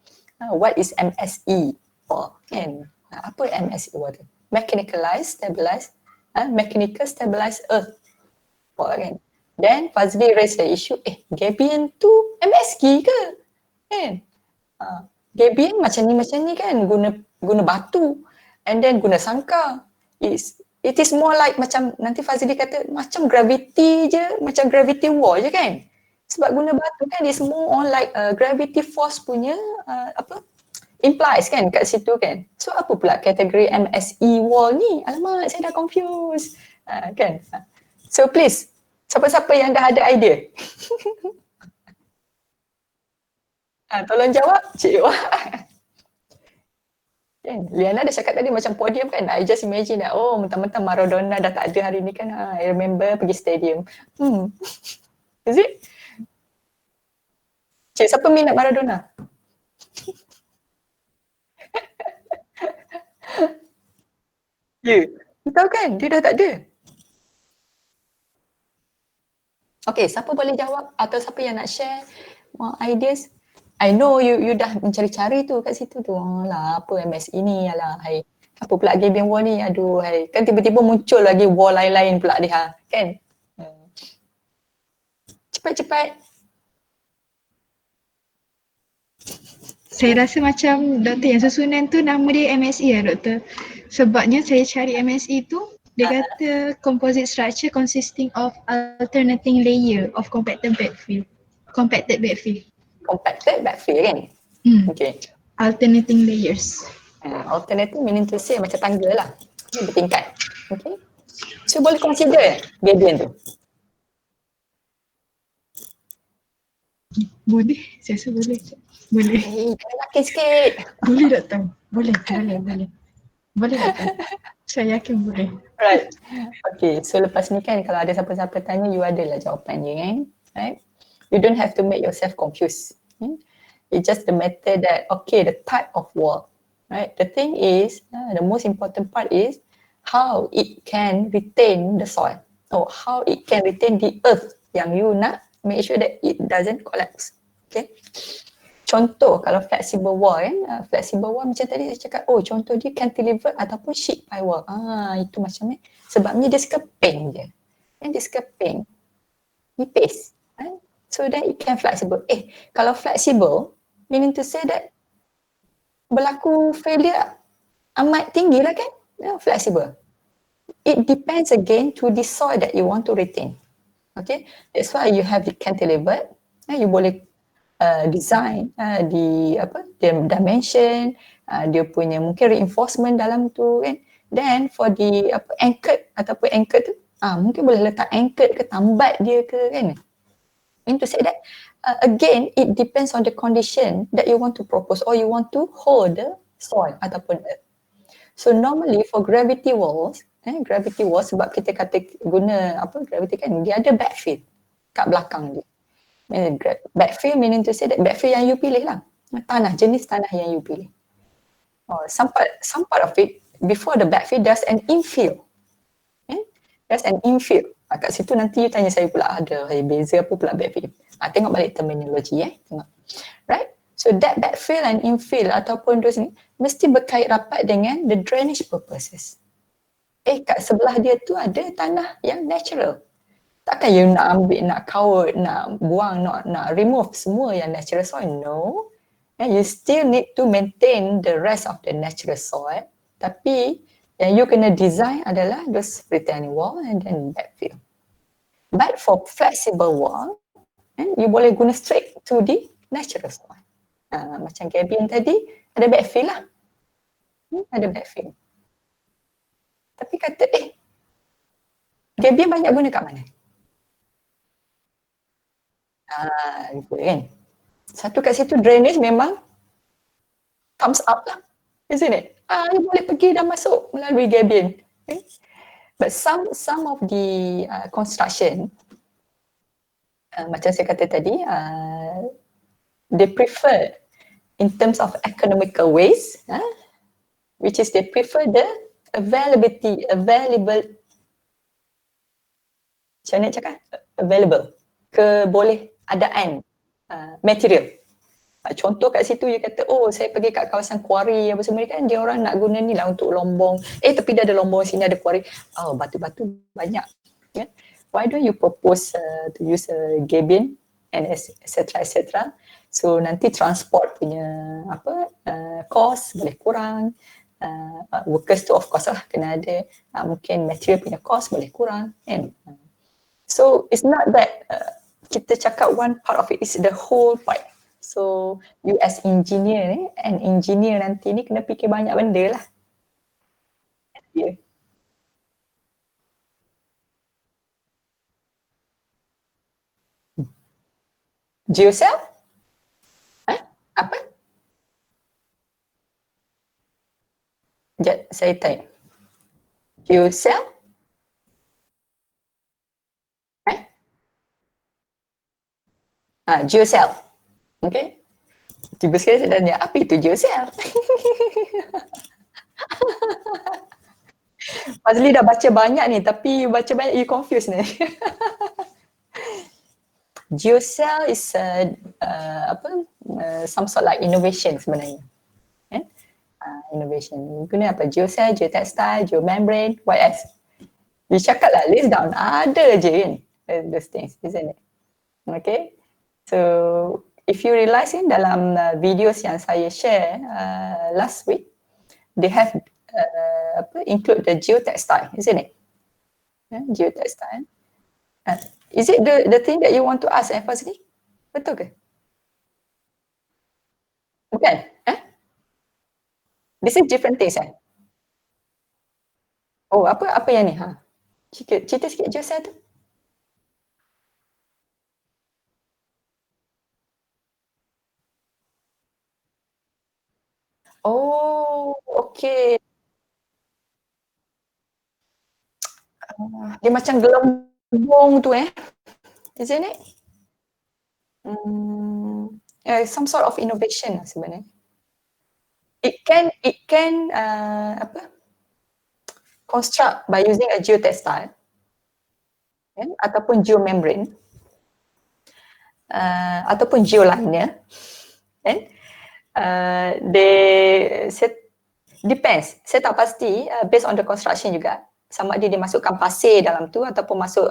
what is MSE for, kan? Apa MSE tu? Mechanicalized, stabilized, mechanical stabilized earth, kan? Then Fazli raised the issue, gabion tu MSE ke? Kan? Gabion macam ni kan, guna batu and then guna sangkar. It is more like macam nanti Fazli kata macam gravity je, macam gravity wall je kan. Sebab guna batu kan, it's more on like gravity force punya implies kan kat situ kan. So apa pula kategori MSE wall ni? Alamak, saya dah confused. Kan? So please, siapa-siapa yang dah ada idea? Tolong jawab, Cik Wah. Kan? Liana dah cakap tadi macam podium kan. I just imagine that, oh mentang-mentang Maradona dah tak ada hari ni kan. I remember pergi stadium. Is it? Cik, siapa minat Maradona? Ya, you tahu kan dia dah tak ada. Okay, siapa boleh jawab atau siapa yang nak share ideas? I know you dah mencari-cari tu kat situ tu. Alah, apa MSE ni? Alah, hai. Apa pula game wall ni? Aduh, hai. Kan tiba-tiba muncul lagi wall lain-lain pula dia, kan? Cepat-cepat. Saya rasa macam doktor yang susunan tu nama dia MSE lah doktor. Sebabnya saya cari MSE tu, dia kata composite structure consisting of alternating layer of compacted backfill. Compacted backfill. Compacted backfill kan? Okay. Alternating layers. Alternating meaning to say macam tangga lah. Dia bertingkat. Okay. So boleh consider gradient tu. Boleh, saya rasa boleh. Boleh. Kena yakin sikit. Boleh doktor. Boleh. Boleh doktor. Saya yakin boleh. Right. Okay, so lepas ni kan kalau ada siapa-siapa tanya, you adalah jawapan je kan. Right. You don't have to make yourself confused. It's just the matter that, okay, the type of wall. Right. The thing is, the most important part is how it can retain the soil. Or how it can retain the earth yang you nak make sure that it doesn't collapse. Okay. Contoh kalau flexible wall kan, flexible wall macam tadi saya cakap, oh contoh dia cantilevered ataupun sheet pile wall. Itu macam ni. Sebabnya dia skeping je. Dia skeping. Nipis. Right? So then it can flexible. Kalau flexible, meaning to say that berlaku failure amat tinggi lah kan? Flexible. It depends again to the soil that you want to retain. Okay? That's why you have the cantilevered. You boleh design dia dimension, dia punya mungkin reinforcement dalam tu kan. Then for the anchored ataupun anchored tu mungkin boleh letak anchored ke tambat dia ke kan. And to say that again it depends on the condition that you want to propose or you want to hold the soil ataupun earth. So normally for gravity walls sebab kita kata guna gravity kan, dia ada backfill kat belakang dia. Backfill meaning to say that backfill yang you pilih lah. Jenis tanah yang you pilih. Some part of it, before the backfill, there's an infill. There's an infill. Kat situ nanti you tanya saya pula, ada beza apa pula backfill. Tengok balik terminologi tengok. Right? So that backfill and infill ataupun terus ni, mesti berkait rapat dengan the drainage purposes. Kat sebelah dia tu ada tanah yang natural. Takkan you nak ambil, nak kaut, nak buang, nak remove semua yang natural soil. No. You still need to maintain the rest of the natural soil. Tapi yang you kena design adalah those retaining wall and then backfill. But for flexible wall, you boleh guna straight to the natural soil. Macam cabin tadi, ada backfill lah. Ada backfill. Tapi kata, cabin banyak guna kat mana? Kan? Satu kat situ drainage memang thumbs up lah, isn't it? You boleh pergi dan masuk melalui gabion. Okay? But some of the construction, macam saya kata tadi, they prefer in terms of economical ways, which is they prefer the available, macam mana cakap? Available, kebolehadaan material. Contoh kat situ you kata, saya pergi kat kawasan kuari apa semua kan, dia orang nak guna ni lah untuk lombong. Tapi dia ada lombong sini, ada kuari. Batu-batu banyak. Yeah? Why don't you propose to use a gabion and etc. So nanti transport punya cost boleh kurang. Workers tu of course lah kena ada. Mungkin material punya cost boleh kurang. Kan? So it's not that kita cakap one part of it, is the whole part. So you as engineer and engineer nanti ni kena fikir banyak benda lah. Yeah. Geocell? Apa? Sekejap, saya tanya. Geocell? Geocell. Okay. Tiba sekali saya tanya, apa itu geocell? Fazli dah baca banyak ni, tapi baca banyak you confused ni. Geocell is some sort like innovation sebenarnya. Innovation. Guna apa? Geocell, geotextile, geomembrane, what else? You cakap lah, list down. Ada je kan, those things, isn't it? Okay. So, if you realize dalam videos yang saya share last week, they have include the geotextile, isn't it? Geotextile. Is it the thing that you want to ask, Fazli? Betul ke? Bukan? This is different things, Oh, apa yang ni? Cerita sikit geocell tu. Oh, okay. Dia macam gelembung tu isn't it? Some sort of innovation lah sebenarnya. It can construct by using a geotextile ataupun geomembrane ataupun geoliner depends. Saya tak pasti based on the construction juga. Sama ada dia masukkan pasir dalam tu ataupun masuk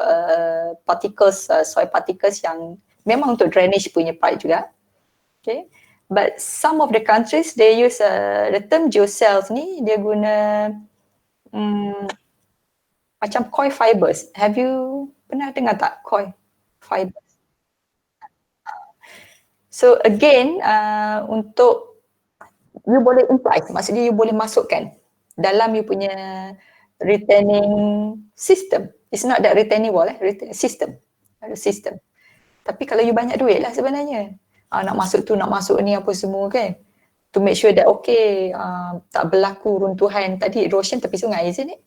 particles, soil particles yang memang untuk drainage punya pipe juga. Okay. But some of the countries they use the term geocells ni dia guna macam coir fibers. Have you pernah dengar tak coir fibers? So again untuk you boleh imply, maksudnya you boleh masukkan dalam you punya retaining system. It's not that retaining wall, system. Ada system. Tapi kalau you banyak duit lah sebenarnya. Nak masuk ni apa semua kan. To make sure that okay, tak berlaku runtuhan tadi, erosion tepi sungai, isn't it?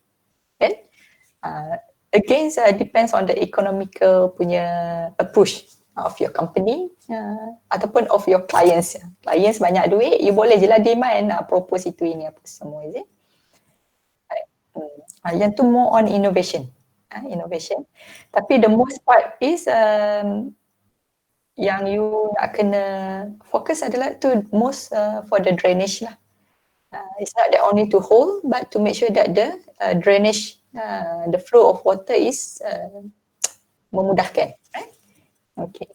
Kan? Again, depends on the economical punya approach of your company ataupun of your clients. Clients banyak duit, you boleh je lah demand nak propose itu ini apa semua, is it? Yang tu more on innovation. Innovation. Tapi the most part is yang you nak kena fokus adalah tu most for the drainage lah. It's not that only to hold but to make sure that the drainage, the flow of water is memudahkan. Right? Okay.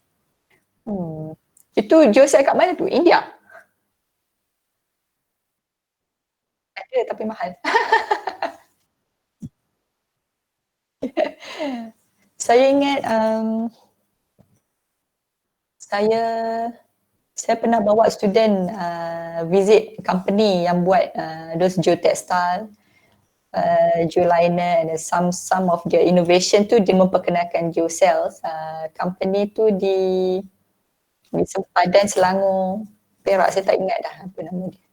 Itu geocell kat mana tu? India? Ada tapi mahal. Saya ingat saya pernah bawa student visit company yang buat those geotextile, geoliner and some of their innovation tu dia memperkenalkan geocells. Company tu di sempadan Selangor, Perak, saya tak ingat dah apa nama dia.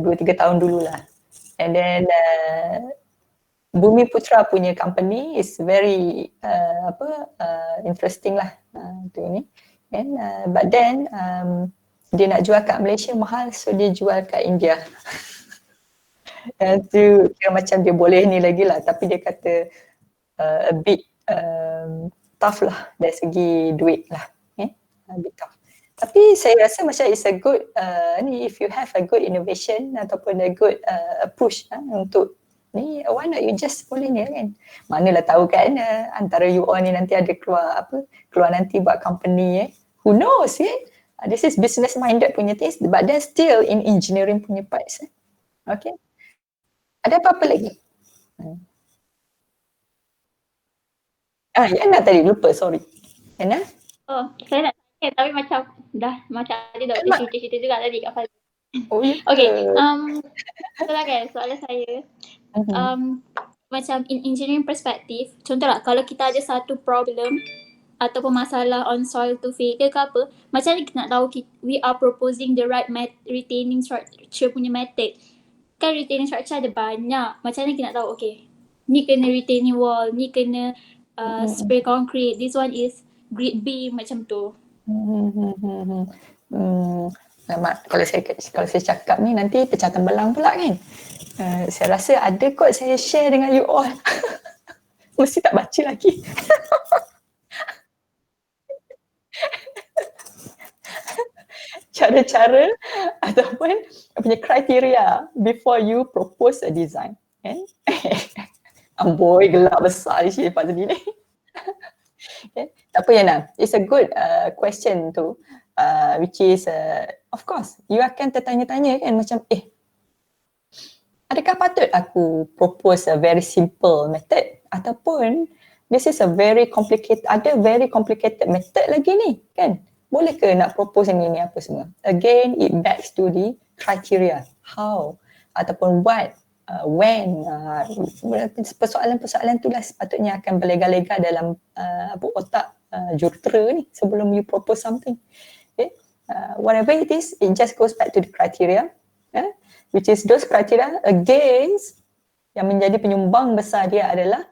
2-3 tahun dululah. And then Bumi Putra punya company is very interesting lah tu ni. And but then dia nak jual kat Malaysia mahal, so dia jual kat India. Tu kira macam dia boleh ni lagi lah, tapi dia kata a bit tough lah dari segi duit lah. A bit tough. Tapi saya rasa macam it's a good ni, if you have a good innovation ataupun a good push untuk ni, why not you just boleh ni kan. Manalah tahu kan antara you all ni nanti ada keluar nanti buat company who knows this is business minded punya things but then still in engineering punya parts. Okay. Ada apa-apa lagi? Yana tadi lupa, sorry. Yana? Oh, saya nak tanya tapi macam macam ada cerita-cerita juga tadi Kak Fazli. Oh, ya. Okay, soalan saya. Macam in engineering perspective, contohlah kalau kita ada satu problem ataupun masalah on soil to failure ke apa, macam mana kita nak tahu we are proposing the right retaining structure punya method. kan retaining structure ada banyak. Macam mana kita nak tahu, okay, ni kena retaining wall, ni kena spray concrete, this one is grid beam, macam tu. Kalau saya cakap ni nanti pecah tembelang pula kan. Saya rasa ada kot saya share dengan you all. Mesti tak baca lagi. Cara-cara ataupun punya kriteria before you propose a design. Kan? Amboi, gelap besar di sini pada ni. Okay. Tak apa Yana, it's a good question tu, which is of course you akan tertanya-tanya kan macam adakah patut aku propose a very simple method ataupun this is a very complicated, ada very complicated method lagi ni kan, boleh ke nak propose yang ni apa semua. Again it backs to the criteria, how ataupun what, when, persoalan-persoalan itulah sepatutnya akan berlega-lega dalam otak jurutera ni sebelum you propose something. Okay? Whatever it is, it just goes back to the criteria, which is those criteria against yang menjadi penyumbang besar dia adalah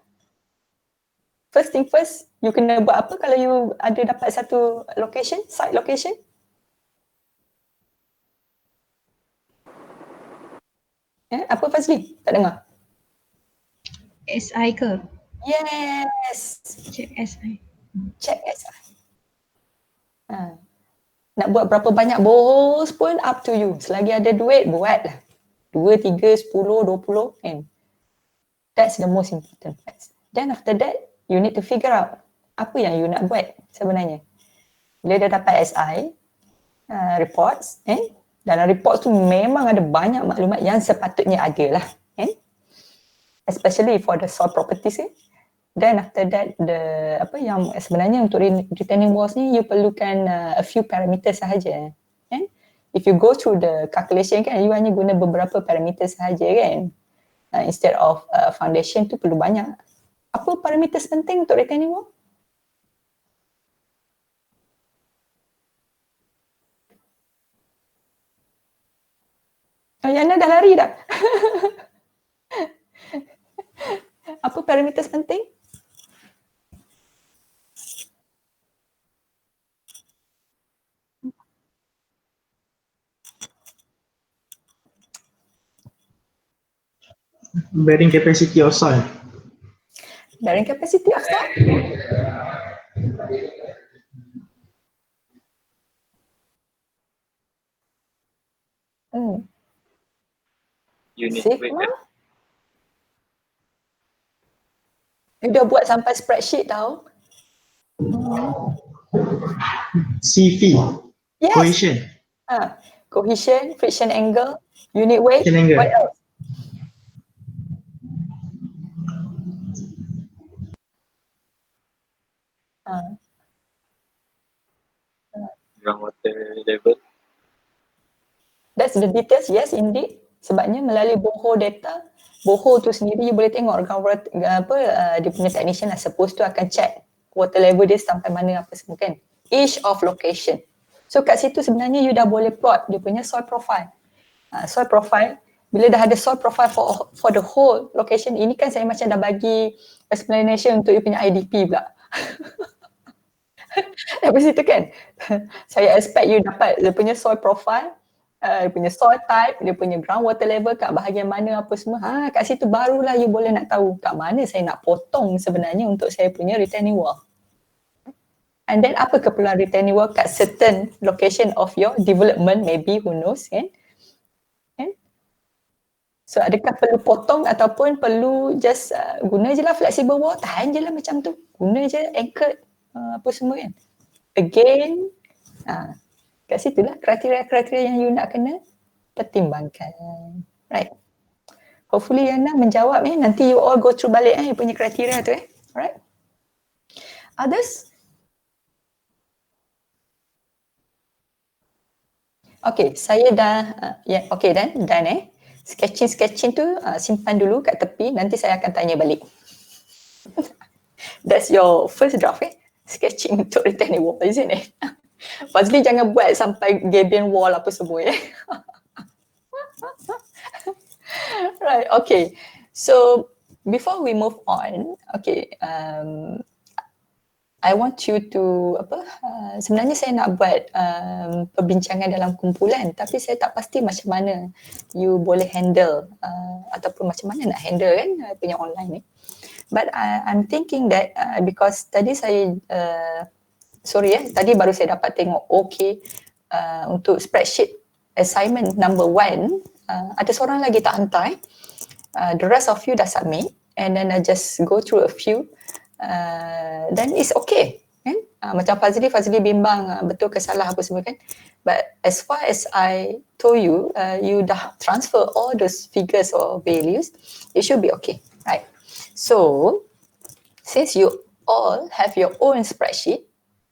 first thing first, you kena buat apa kalau you ada dapat satu location, site location? Apa Fazli? Tak dengar? SI ke? Yes! Check SI. Check SI. Nak buat berapa banyak bos pun up to you. Selagi ada duit, buatlah. 2, 3, 10, 20 kan. That's the most important part. Then after that, you need to figure out apa yang you nak buat sebenarnya. Bila dah dapat SI, reports, dalam reports tu memang ada banyak maklumat yang sepatutnya ada lah. Especially for the soil properties. Then after that, yang sebenarnya untuk retaining walls ni, you perlukan a few parameters sahaja. If you go through the calculation kan, you hanya guna beberapa parameters sahaja kan. Instead of foundation tu perlu banyak. Apa parameters penting untuk retaining wall? Yana dah lari dah. Apa parameters penting? Bearing capacity of soil. Bearing capacity of soil? Unit weight Sigma? kan? You dah buat sampai spreadsheet tau. CV. Yes. Cohesion. Cohesion, friction angle, unit weight. Friction angle. What else? Groundwater level. That's the details, yes indeed. Sebabnya melalui borehole data, borehole tu sendiri you boleh tengok dia punya technician lah supposed tu akan check water level dia sampai mana apa semua kan. Each of location. So kat situ sebenarnya you dah boleh plot dia punya soil profile. Soil profile, bila dah ada soil profile for the whole location, ini kan saya macam dah bagi explanation untuk you punya IDP pula. Dari situ kan, saya expect you dapat dia punya soil profile, dia punya soil type, dia punya groundwater level kat bahagian mana apa semua. Kat situ barulah you boleh nak tahu kat mana saya nak potong sebenarnya untuk saya punya retaining wall. And then apa keperluan retaining wall kat certain location of your development, maybe who knows kan. So adakah perlu potong ataupun perlu just guna je lah flexible wall, tahan je lah macam tu. Guna je anchored apa semua kan. Again, kat situ lah kriteria-kriteria yang you nak kena pertimbangkan. Right. Hopefully Yana menjawab nanti you all go through balik you punya kriteria tu Alright. Others? Okay, saya dah, okay done Sketching tu simpan dulu kat tepi, nanti saya akan tanya balik. That's your first draft sketching untuk retaining wall, isn't it? Fazli jangan buat sampai gabion wall apa semua Right, okay. So before we move on, okay, I want you to sebenarnya saya nak buat perbincangan dalam kumpulan, tapi saya tak pasti macam mana you boleh handle ataupun macam mana nak handle kan punya online ni. But I'm thinking that because tadi saya tadi baru saya dapat tengok untuk spreadsheet assignment number 1 ada seorang lagi tak hantar the rest of you dah submit and then I just go through a few then it's okay kan? Macam Fazli bimbang betul ke salah apa semua kan, but as far as I told you you dah transfer all those figures or values, it should be okay, right? So since you all have your own spreadsheet,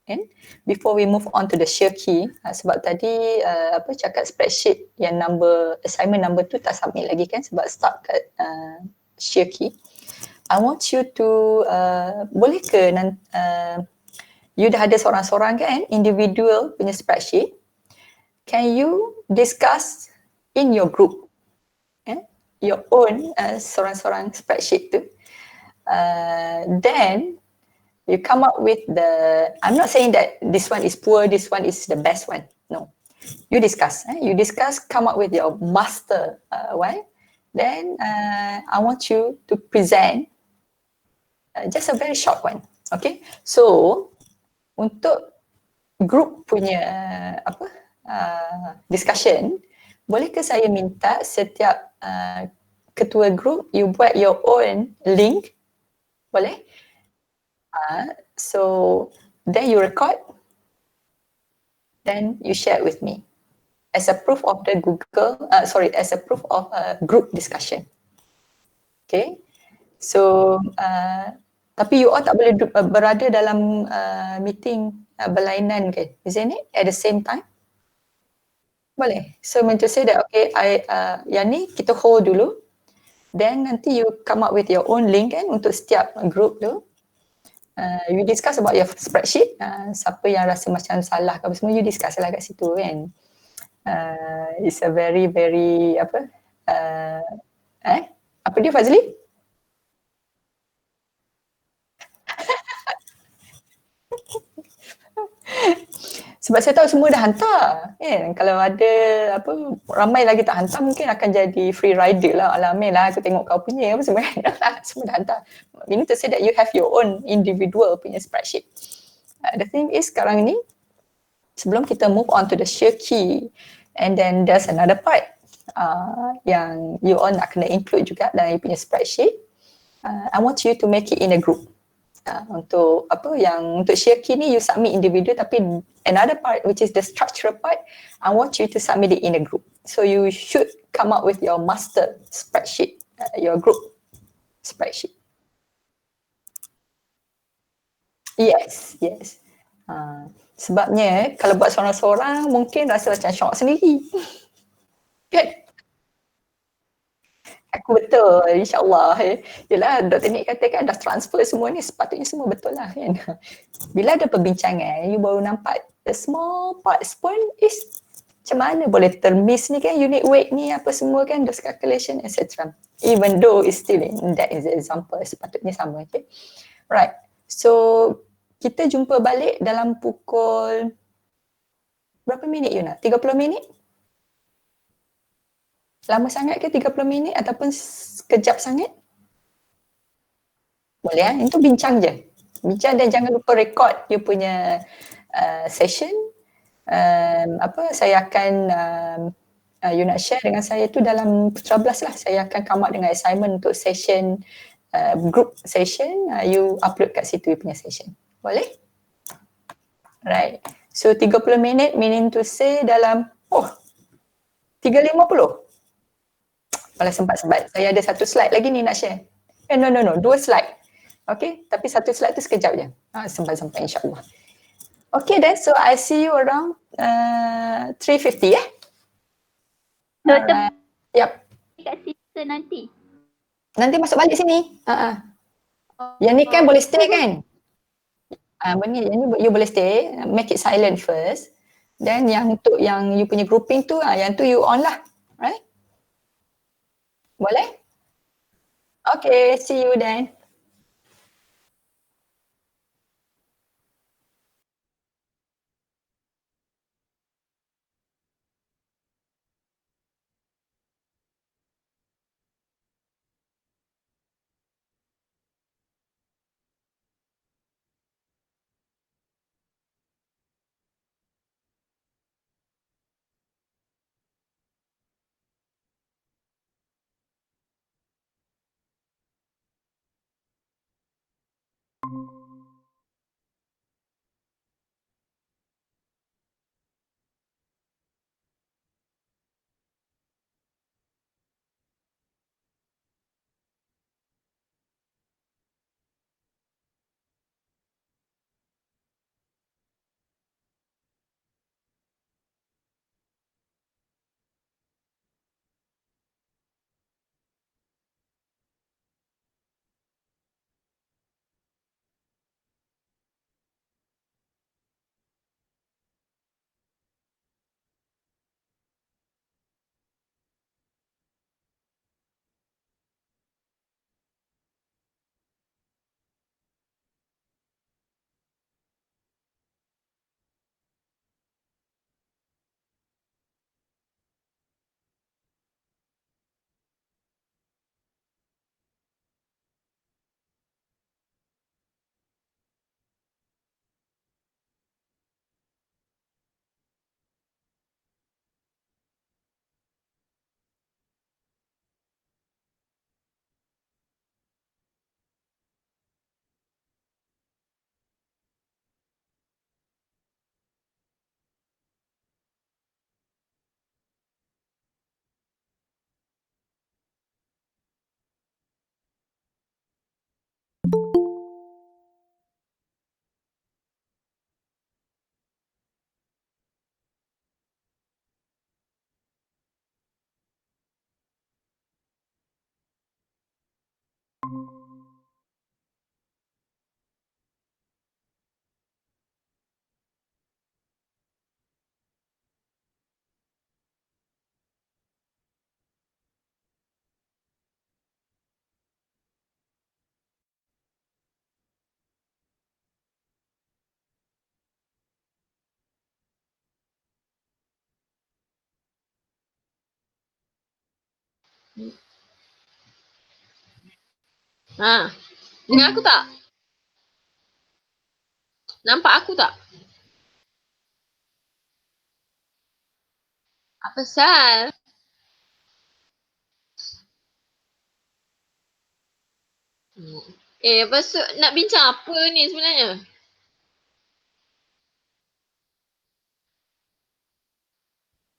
kan, before we move on to the share key, sebab tadi cakap spreadsheet yang assignment number 2 tak submit lagi kan sebab start kat share key. I want you to boleh ke you dah ada seorang-seorang kan individual punya spreadsheet, can you discuss in your group your own seorang-seorang spreadsheet tu, then you come up with I'm not saying that this one is poor, this one is the best one, no, you discuss come up with your master one, then I want you to present just a very short one, okay? So untuk group punya discussion, boleh ke saya minta setiap ketua group you buat your own link, boleh? So then you record, then you share with me as a proof of the as a proof of a group discussion. Okay, so tapi you all tak boleh berada dalam meeting berlainan ke, isn't it, at the same time? Boleh. So mean to say that okay, yang ni kita hold dulu, then nanti you come up with your own link kan untuk setiap group tu. You discuss about your spreadsheet, siapa yang rasa macam salah ke apa semua, you discuss lah kat situ kan. It's a very apa dia Fazli? Sebab saya tahu semua dah hantar kan. Kalau ada ramai lagi tak hantar, mungkin akan jadi free rider lah. Alamin lah aku tengok kau punya apa semua kan. Semua dah hantar. You need to say that you have your own individual punya spreadsheet. The thing is sekarang ni, sebelum kita move on to the share key, and then there's another part yang you all nak kena include juga dalam you punya spreadsheet. I want you to make it in a group. Untuk untuk share key ni you submit individual, tapi another part which is the structural part, I want you to submit it in a group. So you should come up with your master spreadsheet, your group spreadsheet. Yes. Sebabnya kalau buat seorang-seorang mungkin rasa macam syok sendiri. Kan? Aku betul, insyaAllah. Yelah, Dr. Nick katakan dah transfer semua ni, sepatutnya semua betul lah kan. Bila ada perbincangan, you baru nampak the small parts pun is macam mana boleh termiss ni kan, unit weight ni apa semua kan, those calculation etc. Even though it's still in that is the example, sepatutnya sama. Okay? Right, so kita jumpa balik dalam pukul berapa minit you nak? 30 minit? Lama sangat ke 30 minit ataupun sekejap sangat? Boleh itu bincang je. Bincang dan jangan lupa record you punya session. Saya akan you nak share dengan saya tu dalam 13 lah. Saya akan come up dengan assignment untuk session group session, you upload kat situ you punya session. Boleh? Right. So 30 minit meaning to say dalam 3.50. Kalau sempat-sempat. Saya ada satu slide lagi ni nak share. No, 2 slide. Okay, tapi satu slide tu sekejap je. Sempat-sempat insyaAllah. Okay then, so I see you around 3:50 Doktor, Yep. kat situ nanti. Nanti masuk balik sini. Yang ni kan boleh stay kan? Yang ni you boleh stay, make it silent first. Then yang untuk yang you punya grouping tu, yang tu you on lah. Right? Boleh? Okay, see you then. Ha. Dengar aku tak? Nampak aku tak? Apa pasal? Lepas tu nak bincang apa ni sebenarnya?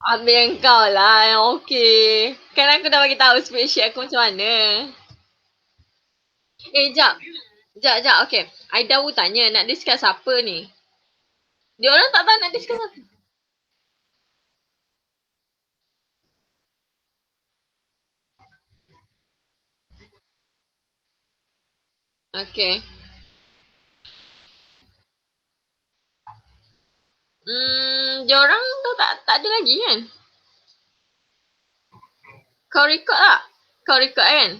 Ambil kau lah yang okey. Kan aku dah bagi tahu spreadsheet aku macam mana. Jap. Jap. Okay. I dah tanya nak discuss apa ni? Dia orang tak tahu nak discuss apa. Okay. Dia orang tu tak ada lagi kan? Kau record tak? Kau record kan?